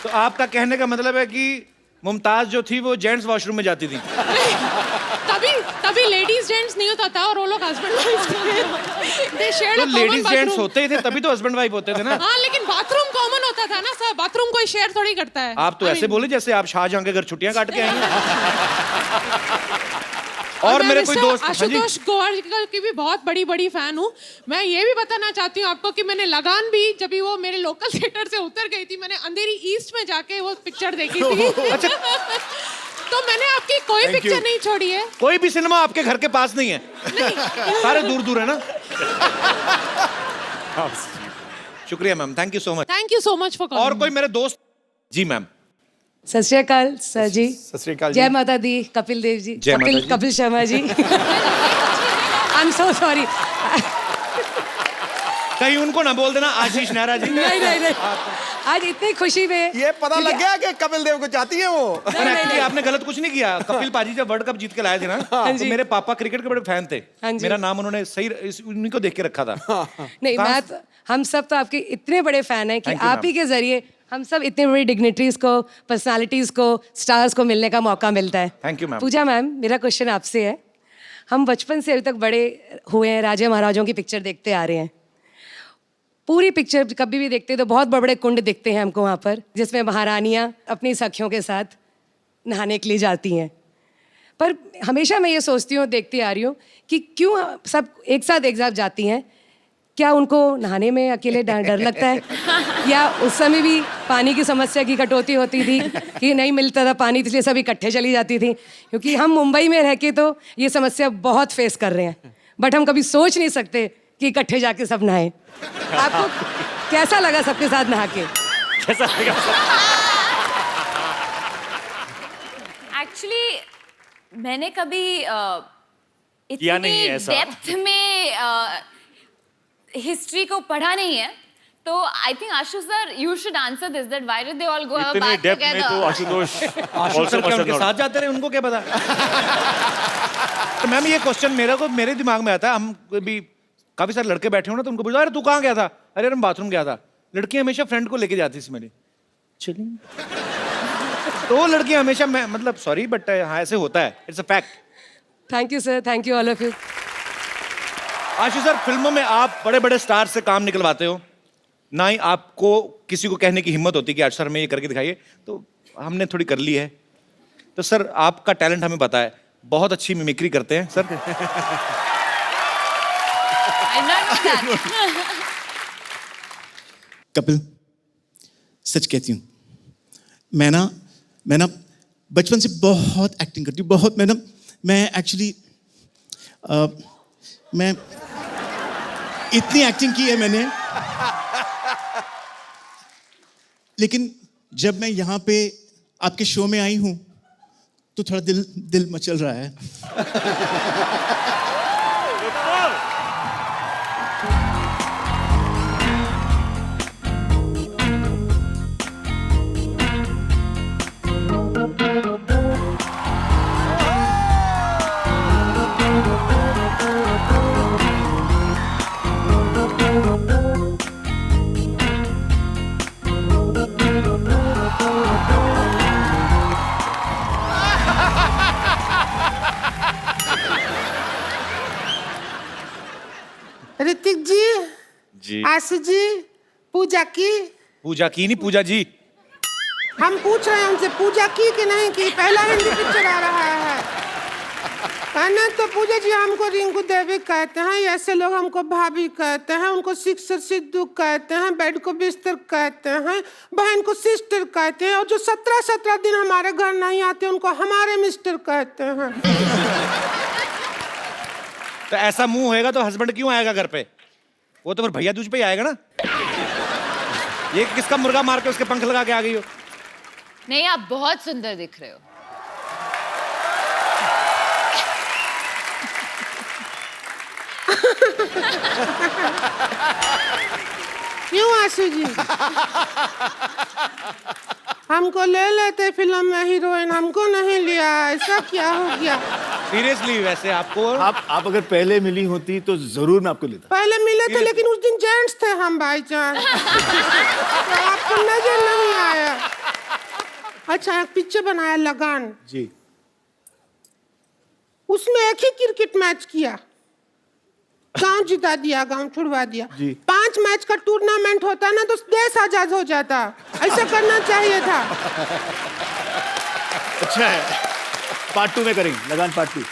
तो आपका कहने का मतलब है कि मुमताज जो थी वो जेंट्स वॉशरूम में जाती थी? तभी लेडीज जेंट्स नहीं होता था, और वो लोग हस्बैंड वाइफ। तो लेडीज जेंट्स होते ही थे, तभी तो हस्बैंड वाइफ होते थे ना। हाँ, लेकिन बाथरूम कॉमन होता था ना सर, बाथरूम कोई शेयर थोड़ी करता है। आप तो ऐसे बोले जैसे आप शाहजहां के घर छुट्टियां काट के आएंगे। और मेरे कोई दोस्त आशुतोष गोवारिकर की भी बहुत बड़ी फैन हूँ। मैं ये भी बताना चाहती हूँ आपको कि मैंने लगान भी, जब भी वो मेरे लोकल थिएटर से उतर गई थी, मैंने अंधेरी ईस्ट में जाके वो पिक्चर देखी थी। अच्छा। तो मैंने आपकी कोई पिक्चर नहीं छोड़ी है। कोई भी सिनेमा आपके घर के पास नहीं है? नहीं। सारे दूर दूर है ना। शुक्रिया ma'am, thank you so much. Thank you so much for calling. और कोई मेरे दोस्त? जी मैम। सत श्री अकाल सर जी। सत श्री अकाल जी। जय माता दी। कपिल देव जी। जय माता जी। Kapil Sharma ji. I am so sorry. कहीं उनको ना बोल देना आशीष नेहरा जी। नहीं। आज इतनी खुशी में ये पता लग गया कि कपिल देव को चाहती है वो। पर एक्चुअली आपने गलत कुछ नहीं किया। कपिल पाजी जब वर्ल्ड कप जीत के लाए थे ना, तो मेरे पापा क्रिकेट के बड़े फैन थे। मेरा नाम उन्होंने सही उन्हीं को देख के रखा था। नहीं, मैं हम सब तो आपके इतने बड़े फैन हैं कि आप ही के जरिए हम सब इतने बड़ी डिग्निटरीज को, पर्सनालिटीज को, स्टार्स को मिलने का मौका मिलता है। Thank you ma'am. Pooja ma'am, मेरा क्वेश्चन आपसे है। हम बचपन से अभी तक बड़े हुए हैं, राजा महाराजाओं की पिक्चर देखते आ रहे हैं। पूरी पिक्चर कभी भी देखते हैं तो बहुत बड़े बड़े कुंड दिखते हैं हमको वहाँ पर, जिसमें महारानियाँ अपनी सखियों के साथ नहाने के लिए जाती हैं। पर हमेशा मैं ये सोचती हूँ, देखती आ रही हूँ कि क्यों सब एक साथ जाती हैं। क्या उनको नहाने में अकेले डर लगता है, या उस समय भी पानी की समस्या की कटौती होती थी कि नहीं मिलता था पानी, इसलिए सब इकट्ठे चली जाती थी? क्योंकि हम मुंबई में रह के तो ये समस्या बहुत फेस कर रहे हैं। बट हम कभी सोच नहीं सकते कि इकट्ठे जाके सब नहाए। आपको कैसा लगा सबके साथ नहा के? कैसा लगा? एक्चुअली मैंने कभी किया नहीं है ऐसा। डेप्थ में हिस्ट्री को पढ़ा नहीं है, तो I think Ashu sir you should answer this, that why did they all go have a इतने बाथ डेप्थ में तो टुगेदर? आशुतोष आशुतोष सर क्या उनके साथ जाते रहे, उनको क्या पता। तो मैम ये क्वेश्चन मेरे दिमाग में आता है, हम भी काफी सारे लड़के बैठे हो ना, तो उनको पूछा अरे तू कहाँ गया था, अरे मैं बाथरूम गया था। लड़की हमेशा फ्रेंड को लेके जाती थी मेरी, चलिए तो लड़की हमेशा, मैं मतलब सॉरी बट हाँ ऐसे होता है, it's a fact. Thank you sir, thank you all of you. Ashu sir फिल्मों में आप बड़े बड़े स्टार से काम निकलवाते हो, ना ही आपको किसी को कहने की हिम्मत होती कि आज सर में ये करके दिखाइए, तो हमने थोड़ी कर ली है। तो सर आपका टैलेंट हमें पता है, बहुत अच्छी मिमिक्री करते हैं sir. I know that. Kapil, सच कहती हूँ, मैं ना बचपन से बहुत एक्टिंग करती हूँ, बहुत। मैं एक्चुअली मैं इतनी एक्टिंग की है मैंने, लेकिन जब मैं यहाँ पे आपके शो में आई हूँ तो थोड़ा दिल मचल रहा है। ऋतिक जी, जी आशु जी, पूजा की? पूजा की नहीं, पूजा जी। हम पूछ रहे हैं उनसे पूजा की कि नहीं की, पहला हिंदी पिक्चर आ रहा है। कहना तो पूजा जी हमको रिंकू देवी कहते हैं, ऐसे लोग हमको भाभी कहते हैं, उनको सिक्सर सिद्धू कहते हैं, बेड को बिस्तर कहते हैं, बहन को सिस्टर कहते हैं, और जो 17 दिन हमारे घर नहीं आते उनको हमारे मिस्टर कहते हैं। तो ऐसा मुंह होएगा तो हस्बैंड क्यों आएगा घर पे? वो तो फिर भैया दूज पे ही आएगा ना। ये किसका मुर्गा मार के उसके पंख लगा के आ गई हो? नहीं, आप बहुत सुंदर दिख रहे हो। क्यों आशु जी? हमको ले लेते फिल्म में हीरोइन, हमको नहीं लिया, ऐसा क्या हो गया? सीरियसली वैसे आपको आप अगर पहले मिली होती तो जरूर मैं आपको लेता। पहले मिले थे लेकिन उस दिन जेंट्स थे हम भाईजान। तो आपको नजर नहीं आया। अच्छा, एक पिक्चर बनाया लगान जी, उसमें एक ही क्रिकेट मैच किया, गांव जिता दिया, गांव छुड़वा दिया। जी। 5 मैच का टूर्नामेंट होता ना तो देश आजाद हो जाता, ऐसा करना चाहिए था। अच्छा है, पार्ट 2 में करेंगे, लगान पार्ट 2।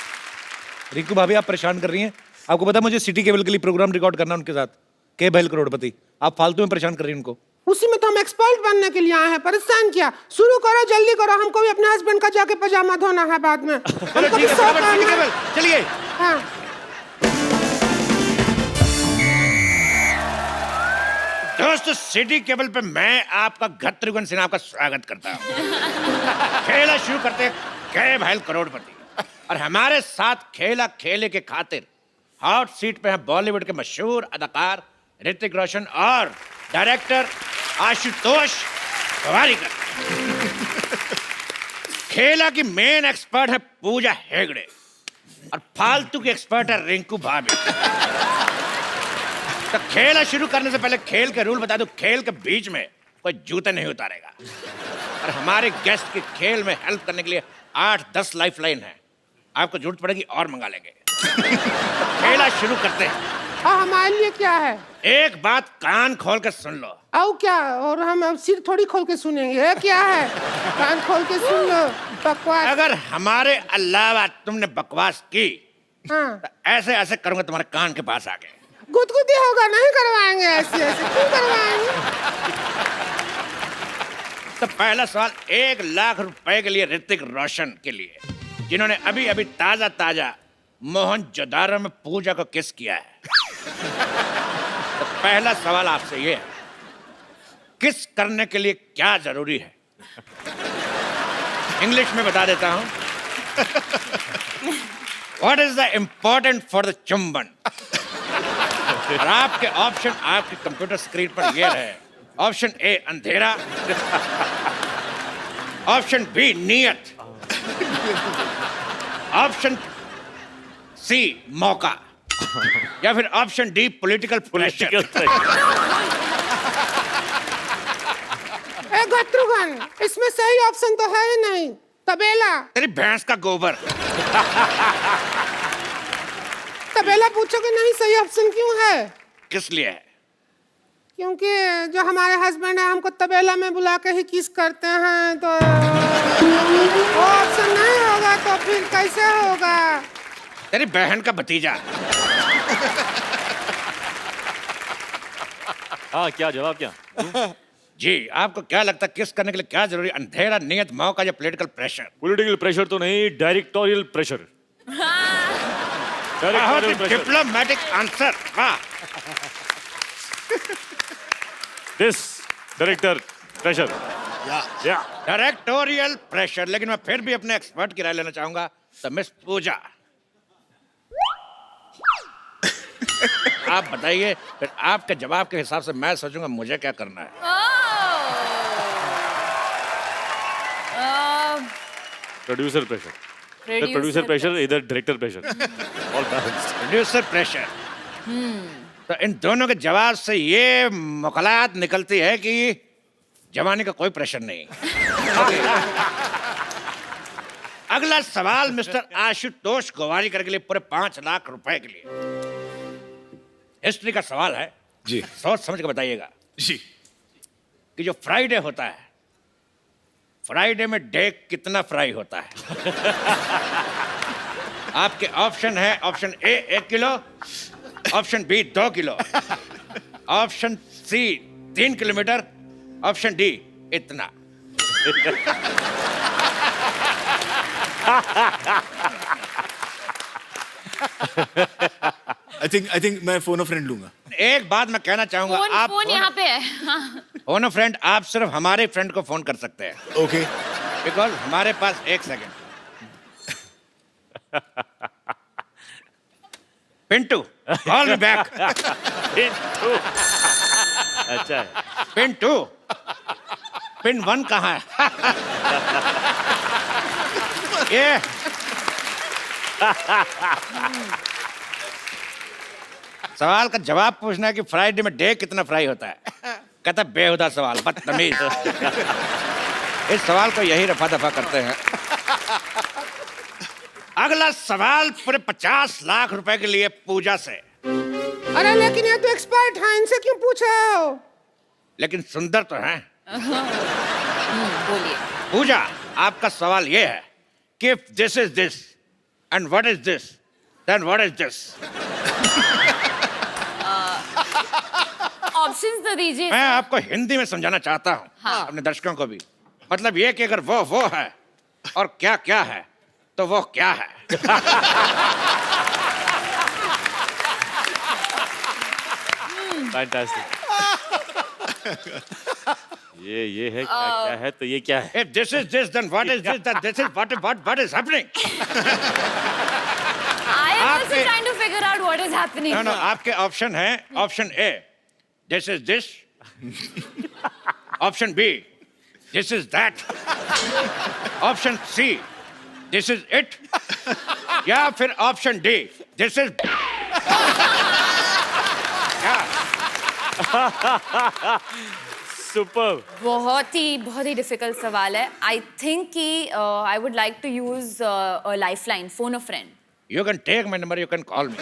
रिंकू भाभी आप परेशान कर रही हैं। आपको पता है मुझे सिटी केबल के लिए प्रोग्राम रिकॉर्ड करना उनके साथ, के बहल करोड़पति। आप फालतू में परेशान कर रही हैं उनको। उसी में तो हम एक्सपर्ट बनने के लिए आए हैं, परेशान किया। शुरू करो, जल्दी करो, हमको भी अपने हस्बैंड का जाके पजामा धोना है बाद में। चलो ठीक है, फटाफट सिटी केबल चलिए। हाँ। दोस्तों, सिटी केबल पे मैं आपका त्रिगुण सिन्हा आपका स्वागत करता हूँ। खेला शुरू करते हैं के बहल करोड़पति, और हमारे साथ खेला खेले के खातिर हॉट सीट पे है बॉलीवुड के मशहूर अदाकार ऋतिक रोशन और डायरेक्टर आशुतोष गोवारिकर। खेला की मेन एक्सपर्ट है पूजा हेगड़े और फालतू की एक्सपर्ट है रिंकू भाभी। तो खेला शुरू करने से पहले खेल के रूल बता दूं, खेल के बीच में कोई जूते नहीं उतारेगा, और हमारे गेस्ट के खेल में हेल्प करने के लिए 8-10 लाइफ लाइन है, आपको जरूरत पड़ेगी और मंगा लेंगे। तो खेला शुरू करते हैं। हाँ, हमारे लिए क्या है? एक बात कान खोल के सुन लो। आओ क्या? और हम सिर थोड़ी खोल के सुनेंगे। ये क्या है? कान खोल के सुन लो। बकवास। अगर हमारे अलावा तुमने बकवास की हाँ। तो ऐसे ऐसे करूंगा तुम्हारे कान के पास आके। गुदगुदी होगा, नहीं करवाएंगे ऐसे ऐसे, क्यों करवाएंगे? तो पहला सवाल 1 लाख रुपए के लिए ऋतिक रोशन के लिए, जिन्होंने अभी अभी ताजा मोहनजोदारो में पूजा को किस किया है? तो पहला सवाल आपसे ये है, किस करने के लिए क्या जरूरी है? इंग्लिश में बता देता हूं। What is the important for the चुंबन? और आपके ऑप्शन आपके कंप्यूटर स्क्रीन पर ये रहे। ऑप्शन ए अंधेरा, ऑप्शन बी नियत, ऑप्शन सी मौका, या फिर ऑप्शन डी पॉलिटिकल प्रेशर। ए गत्रुघन, इसमें सही ऑप्शन तो है ही नहीं। तबेला। तेरी भैंस का गोबर। तबेला पूछोगे नहीं, सही ऑप्शन क्यों है? किस लिए है? क्योंकि जो हमारे हस्बैंड है हमको तबेला में बुला के ही किस करते हैं, तो वो ऑप्शन नहीं होगा तो फिर कैसे होगा? तेरी बहन का भतीजा। हाँ, क्या जवाब क्या? जी, आपको क्या लगता है किस करने के लिए क्या जरूरी? अंधेरा, नियत, मौका या पॉलिटिकल प्रेशर? पॉलिटिकल प्रेशर तो नहीं, डायरेक्टोरियल प्रेशर। बहुत ही डिप्लोमेटिक आंसर। वाह। This director pressure. या डायरेक्टोरियल प्रेशर। लेकिन मैं फिर भी अपने एक्सपर्ट की राय लेना चाहूंगा। तो मिस पूजा, आप बताइए, फिर आपके जवाब के हिसाब से मैं सोचूंगा मुझे क्या करना है। Producer pressure. प्रोड्यूसर प्रेशर, इधर director pressure. All balanced. Producer pressure. तो इन दोनों के जवाब से ये मुकलात निकलती है कि जवानी का कोई प्रेशर नहीं। अगला सवाल मिस्टर आशुतोष गोवारीकर के लिए, पूरे 5 लाख रुपए के लिए। हिस्ट्री का सवाल है जी। सोच समझ के बताइएगा जी। कि जो फ्राइडे होता है, फ्राइडे में डे कितना फ्राई होता है? आपके ऑप्शन है, option A 1 kilo, option B 2 kilo, option C 3 kilometre, option D इतना। आई थिंक मैं फोन फ्रेंड लूंगा। एक बात मैं कहना चाहूंगा, आप फोन यहाँ पे है। फोन फ्रेंड आप सिर्फ हमारे फ्रेंड को फोन कर सकते हैं, ओके। बिकॉज हमारे पास 1 second. Pintu, call me back. अच्छा है। पिंटू, पिन 1 कहाँ है? ये सवाल का जवाब पूछना है कि फ्राइडे में डे कितना फ्राई होता है। कहता बेहुदा सवाल, बदतमीज। इस सवाल को यही रफा दफा करते हैं। अगला सवाल पूरे 50 लाख रुपए के लिए पूजा से। अरे लेकिन ये तो एक्सपर्ट है, इनसे क्यों पूछे हो? लेकिन सुंदर तो हैं। बोलिए। पूजा, आपका सवाल ये है कि if this is this and what is this, then what is this? Options तो दीजिए। मैं आपको हिंदी में समझाना चाहता हूँ, हाँ। अपने दर्शकों को भी। मतलब ये कि अगर वो है और क्या क्या है, तो वो क्या है? फैंटास्टिक। ये है क्या है, तो ये क्या है? If this is this, then what is this? Then this is what is happening? I am also trying to figure out what is happening. No, आपके ऑप्शन है, option A this is this, option B this is that, option C this is it, या फिर option D this is super. बहुत ही difficult सवाल है। I think कि I would like to use a lifeline, phone a friend. You can take my number, you can call me.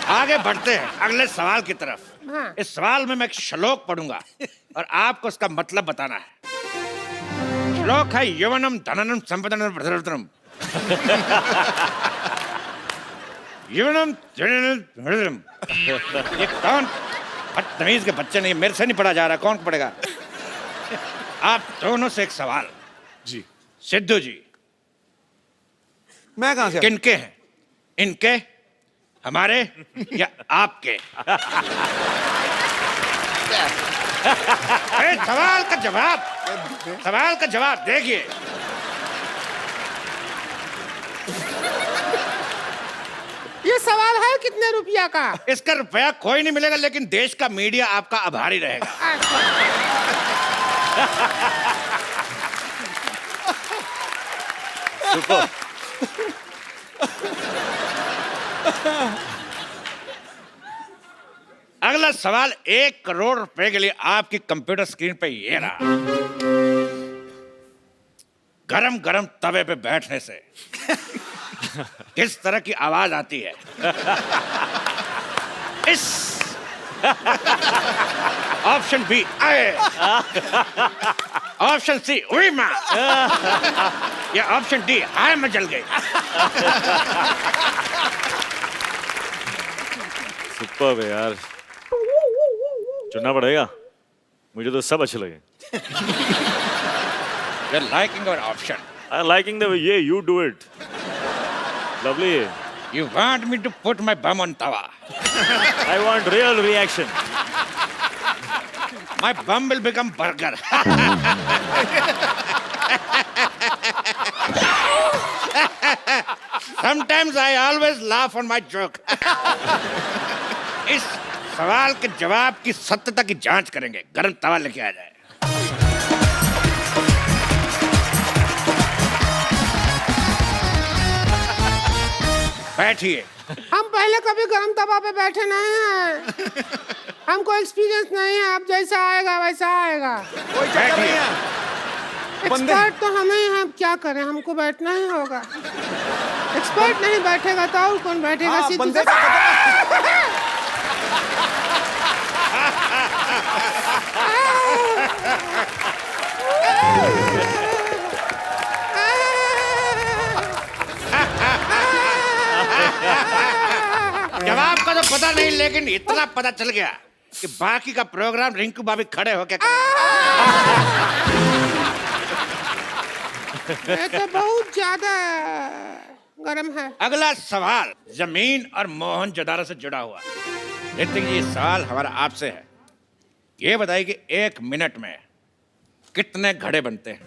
आगे बढ़ते हैं अगले सवाल की तरफ। इस सवाल में मैं एक श्लोक पढ़ूंगा और आपको उसका मतलब बताना है। श्लोक है यवनम धननम संपदनम प्रधनम। यवनम धननम। ये कौन बदतमीज के बच्चे नहीं, मेरे से नहीं पढ़ा जा रहा, कौन पढ़ेगा? आप दोनों से एक सवाल। जी। सिद्धू जी, मैं कहां से? किनके हैं? इनके, हमारे या आपके? सवाल का जवाब देखिए। ये सवाल है कितने रुपया का? इसका रुपया कोई नहीं मिलेगा, लेकिन देश का मीडिया आपका आभारी रहेगा। सुपर। अगला सवाल 1 करोड़ रुपए के लिए आपकी कंप्यूटर स्क्रीन पे ये रहा। गरम गरम तवे पे बैठने से किस तरह की आवाज आती है? इस ऑप्शन बी आए, ऑप्शन सी उई मां, या ऑप्शन डी हाय मैं जल गई। सुपर है यार, चुनना पड़ेगा। मुझे तो सब अच्छे लगे। You're liking our option. I'm liking the way you do it. Lovely. You want me to put my bum on tawa? I want real reaction. My bum will become burger. Sometimes I always laugh on my joke. इस सवाल के जवाब की सत्यता की जांच करेंगे। गरम तवा लेके आ जाए। बैठिए। हम पहले कभी गरम तवा पे बैठे नहीं हैं। हमको एक्सपीरियंस नहीं है। अब जैसा आएगा वैसा आएगा। कोई चक्कर नहीं है। एक्सपर्ट तो हम ही हैं। अब क्या करें, हमको बैठना ही होगा। एक्सपर्ट नहीं बैठेगा तो और कौन बैठेगा? हाँ, सीधी बंदे सी- जवाब का तो पता नहीं, लेकिन इतना पता चल गया कि बाकी का प्रोग्राम रिंकू भाभी खड़े होके ये तो बहुत ज्यादा गरम है। अगला सवाल जमीन और मोहनजोदारो से जुड़ा हुआ। ऋतिक जी, ये सवाल हमारा आपसे है। ये बताइए कि 1 मिनट में कितने घड़े बनते हैं?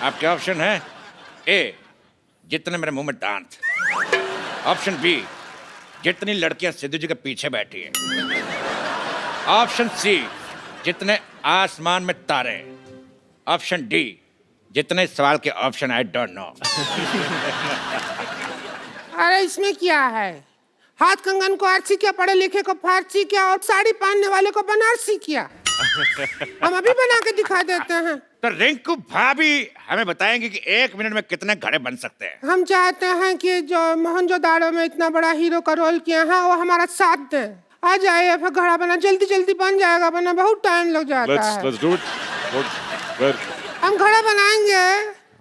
आपके ऑप्शन है ए, जितने मेरे मुंह में दांत। ऑप्शन बी, जितनी लड़कियां सिद्धू जी के पीछे बैठी हैं। ऑप्शन सी, जितने आसमान में तारे। ऑप्शन डी, जितने सवाल के ऑप्शन आई डोंट नो। अरे इसमें क्या है? हाथ कंगन को आरसी किया, पढ़े लिखे को फारसी किया और साड़ी पहनने वाले को बनारसी किया। हम अभी बना के दिखा देते हैं। तो रिंकू भाभी हमें बताएंगे कि 1 मिनट में कितने घड़े बन सकते हैं। हम चाहते हैं कि जो मोहनजोदाड़ो में इतना बड़ा हीरो का रोल किया है वो हमारा साथ दे। आ जाइए, फिर घड़ा बना जल्दी जल्दी बन जाएगा, बना बहुत टाइम लग जाता है। Let's do it. हम घड़ा बनाएंगे।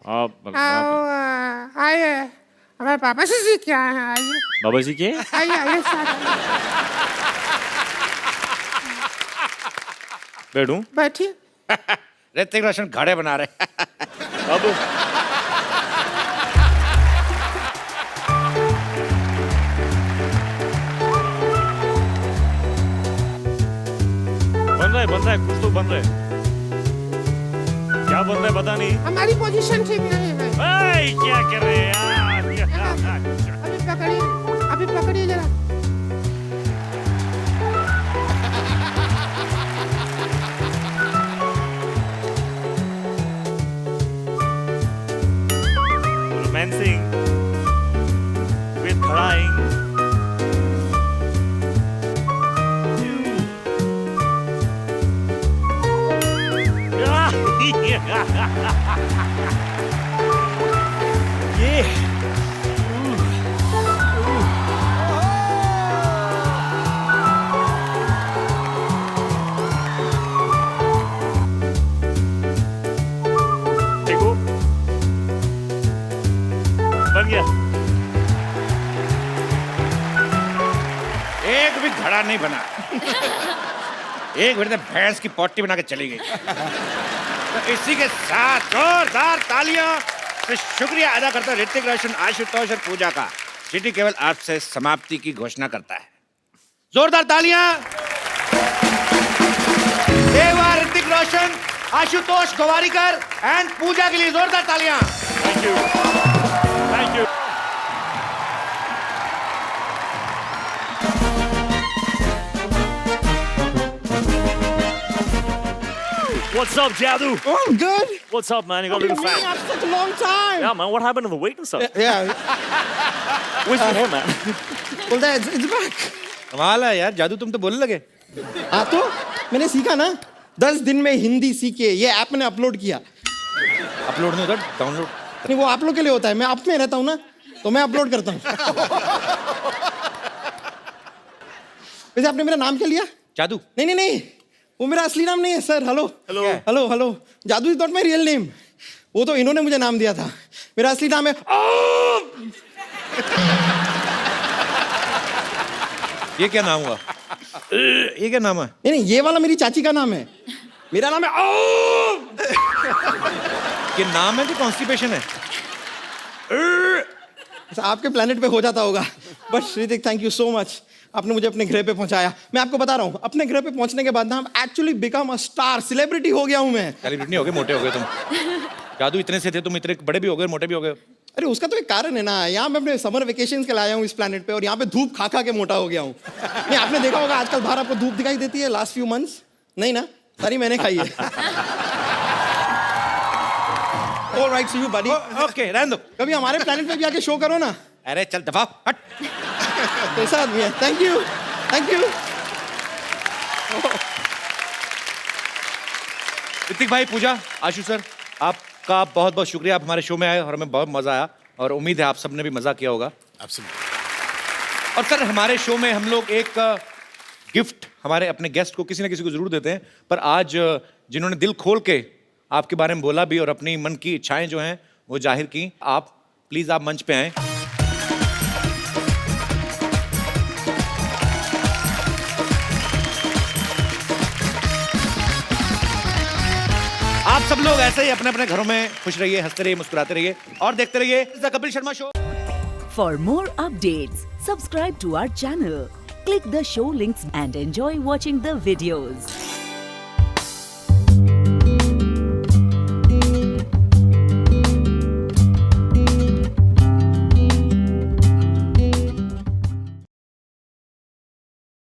आप आइए, हमारे पापा से सीख के आए हैं। आइए बाबा जी के आइए आइए साथ बैठूं? बैठिए। ऋतिक रोशन घड़े बना रहे। अब बन रहा है कुछ तो बन रहा है। क्या बन रहा है पता नहीं। हमारी पोजीशन ठीक नहीं है। भाई क्या कर रहे हैं यार? अभी पकड़िए जरा। Romancing with crying. देखो बन गया। एक भी घड़ा नहीं बना। एक मिनट में भैंस की पोटी बना के चली गई। तो इसी के साथ जोरदार तालियां तो शुक्रिया अदा करता हूं ऋतिक रोशन, आशुतोष और पूजा का। सिटी केवल आपसे समाप्ति की घोषणा करता है। जोरदार तालियां एक बार ऋतिक रोशन, आशुतोष गोवारीकर एंड पूजा के लिए। जोरदार तालियां। Thank you, thank you. What's up, Jadoo? Oh, I'm good. What's up, man? You got a little Man, fat. after such a long time. Yeah, man. What happened to the weight and stuff? Yeah. Where's your hair, man? Well, it's back. कमाल है यार, जादू तुम तो बोलने लगे। हाँ तो मैंने सीखा ना, 10 दिन में हिंदी सीखे, ये ऐप मैंने अपलोड किया। अपलोड नहीं होता, डाउनलोड। नहीं, वो आप लोग के लिए होता है, मैं आप में रहता हूँ ना, तो मैं अपलोड करता हूँ। वैसे आपने मेरा नाम क्या लिया? जादू। नहीं, वो मेरा असली नाम नहीं है सर। हेलो, जादू is not my real name. वो तो इन्होंने मुझे नाम दिया था। मेरा असली नाम है ये क्या नाम हुआ? ये क्या नाम है? नहीं, ये वाला मेरी चाची का नाम है। मेरा नाम है ये नाम है कि कॉन्स्टिपेशन है? आपके प्लेनेट पे हो जाता होगा। But Hrithik, thank you so much, आपने मुझे अपने ग्रह पे पहुंचाया। मैं आपको बता रहा हूँ, अपने ग्रह पे पहुंचने के बाद ना actually become a star, celebrity हो गया हूँ मैं। सेलिब्रिटी हो गए, मोटे हो गए तुम। जादू इतने से थे, तुम इतने बड़े भी हो गए, मोटे भी हो गए। अरे उसका तो एक कारण है ना, यहाँ मैं अपने समर वेकेशन के लिए आया हूँ इस प्लेनेट पे, और यहाँ पे धूप खा के मोटा हो गया हूँ। नहीं, आपने देखा होगा आजकल बाहर आपको धूप दिखाई देती है लास्ट फ्यू मंथ्स? नहीं ना, सारी मैंने खाई है। All right, see you, buddy. Okay, रहने दो। कभी हमारे प्लेनेट पे भी आके शो करो ना। अरे चल दफा हट। कैसा आदमी है? Thank you. ऋतिक भाई, पूजा, आशु सर, आपका बहुत बहुत शुक्रिया। आप हमारे शो में आए और हमें बहुत मजा आया, और उम्मीद है आप सबने भी मजा किया होगा। और सर, हमारे शो में हम लोग एक गिफ्ट हमारे अपने गेस्ट को, किसी न किसी को जरूर देते हैं, पर आज जिन्होंने दिल खोल के आपके बारे में बोला भी और अपनी मन की इच्छाएं जो हैं वो जाहिर की, आप प्लीज आप मंच पे आए। आप सब लोग ऐसे ही अपने अपने घरों में खुश रहिए, हंसते रहिए, मुस्कुराते रहिए और देखते रहिए the Kapil Sharma show. For more updates, subscribe to our channel, click the show links and enjoy watching the videos.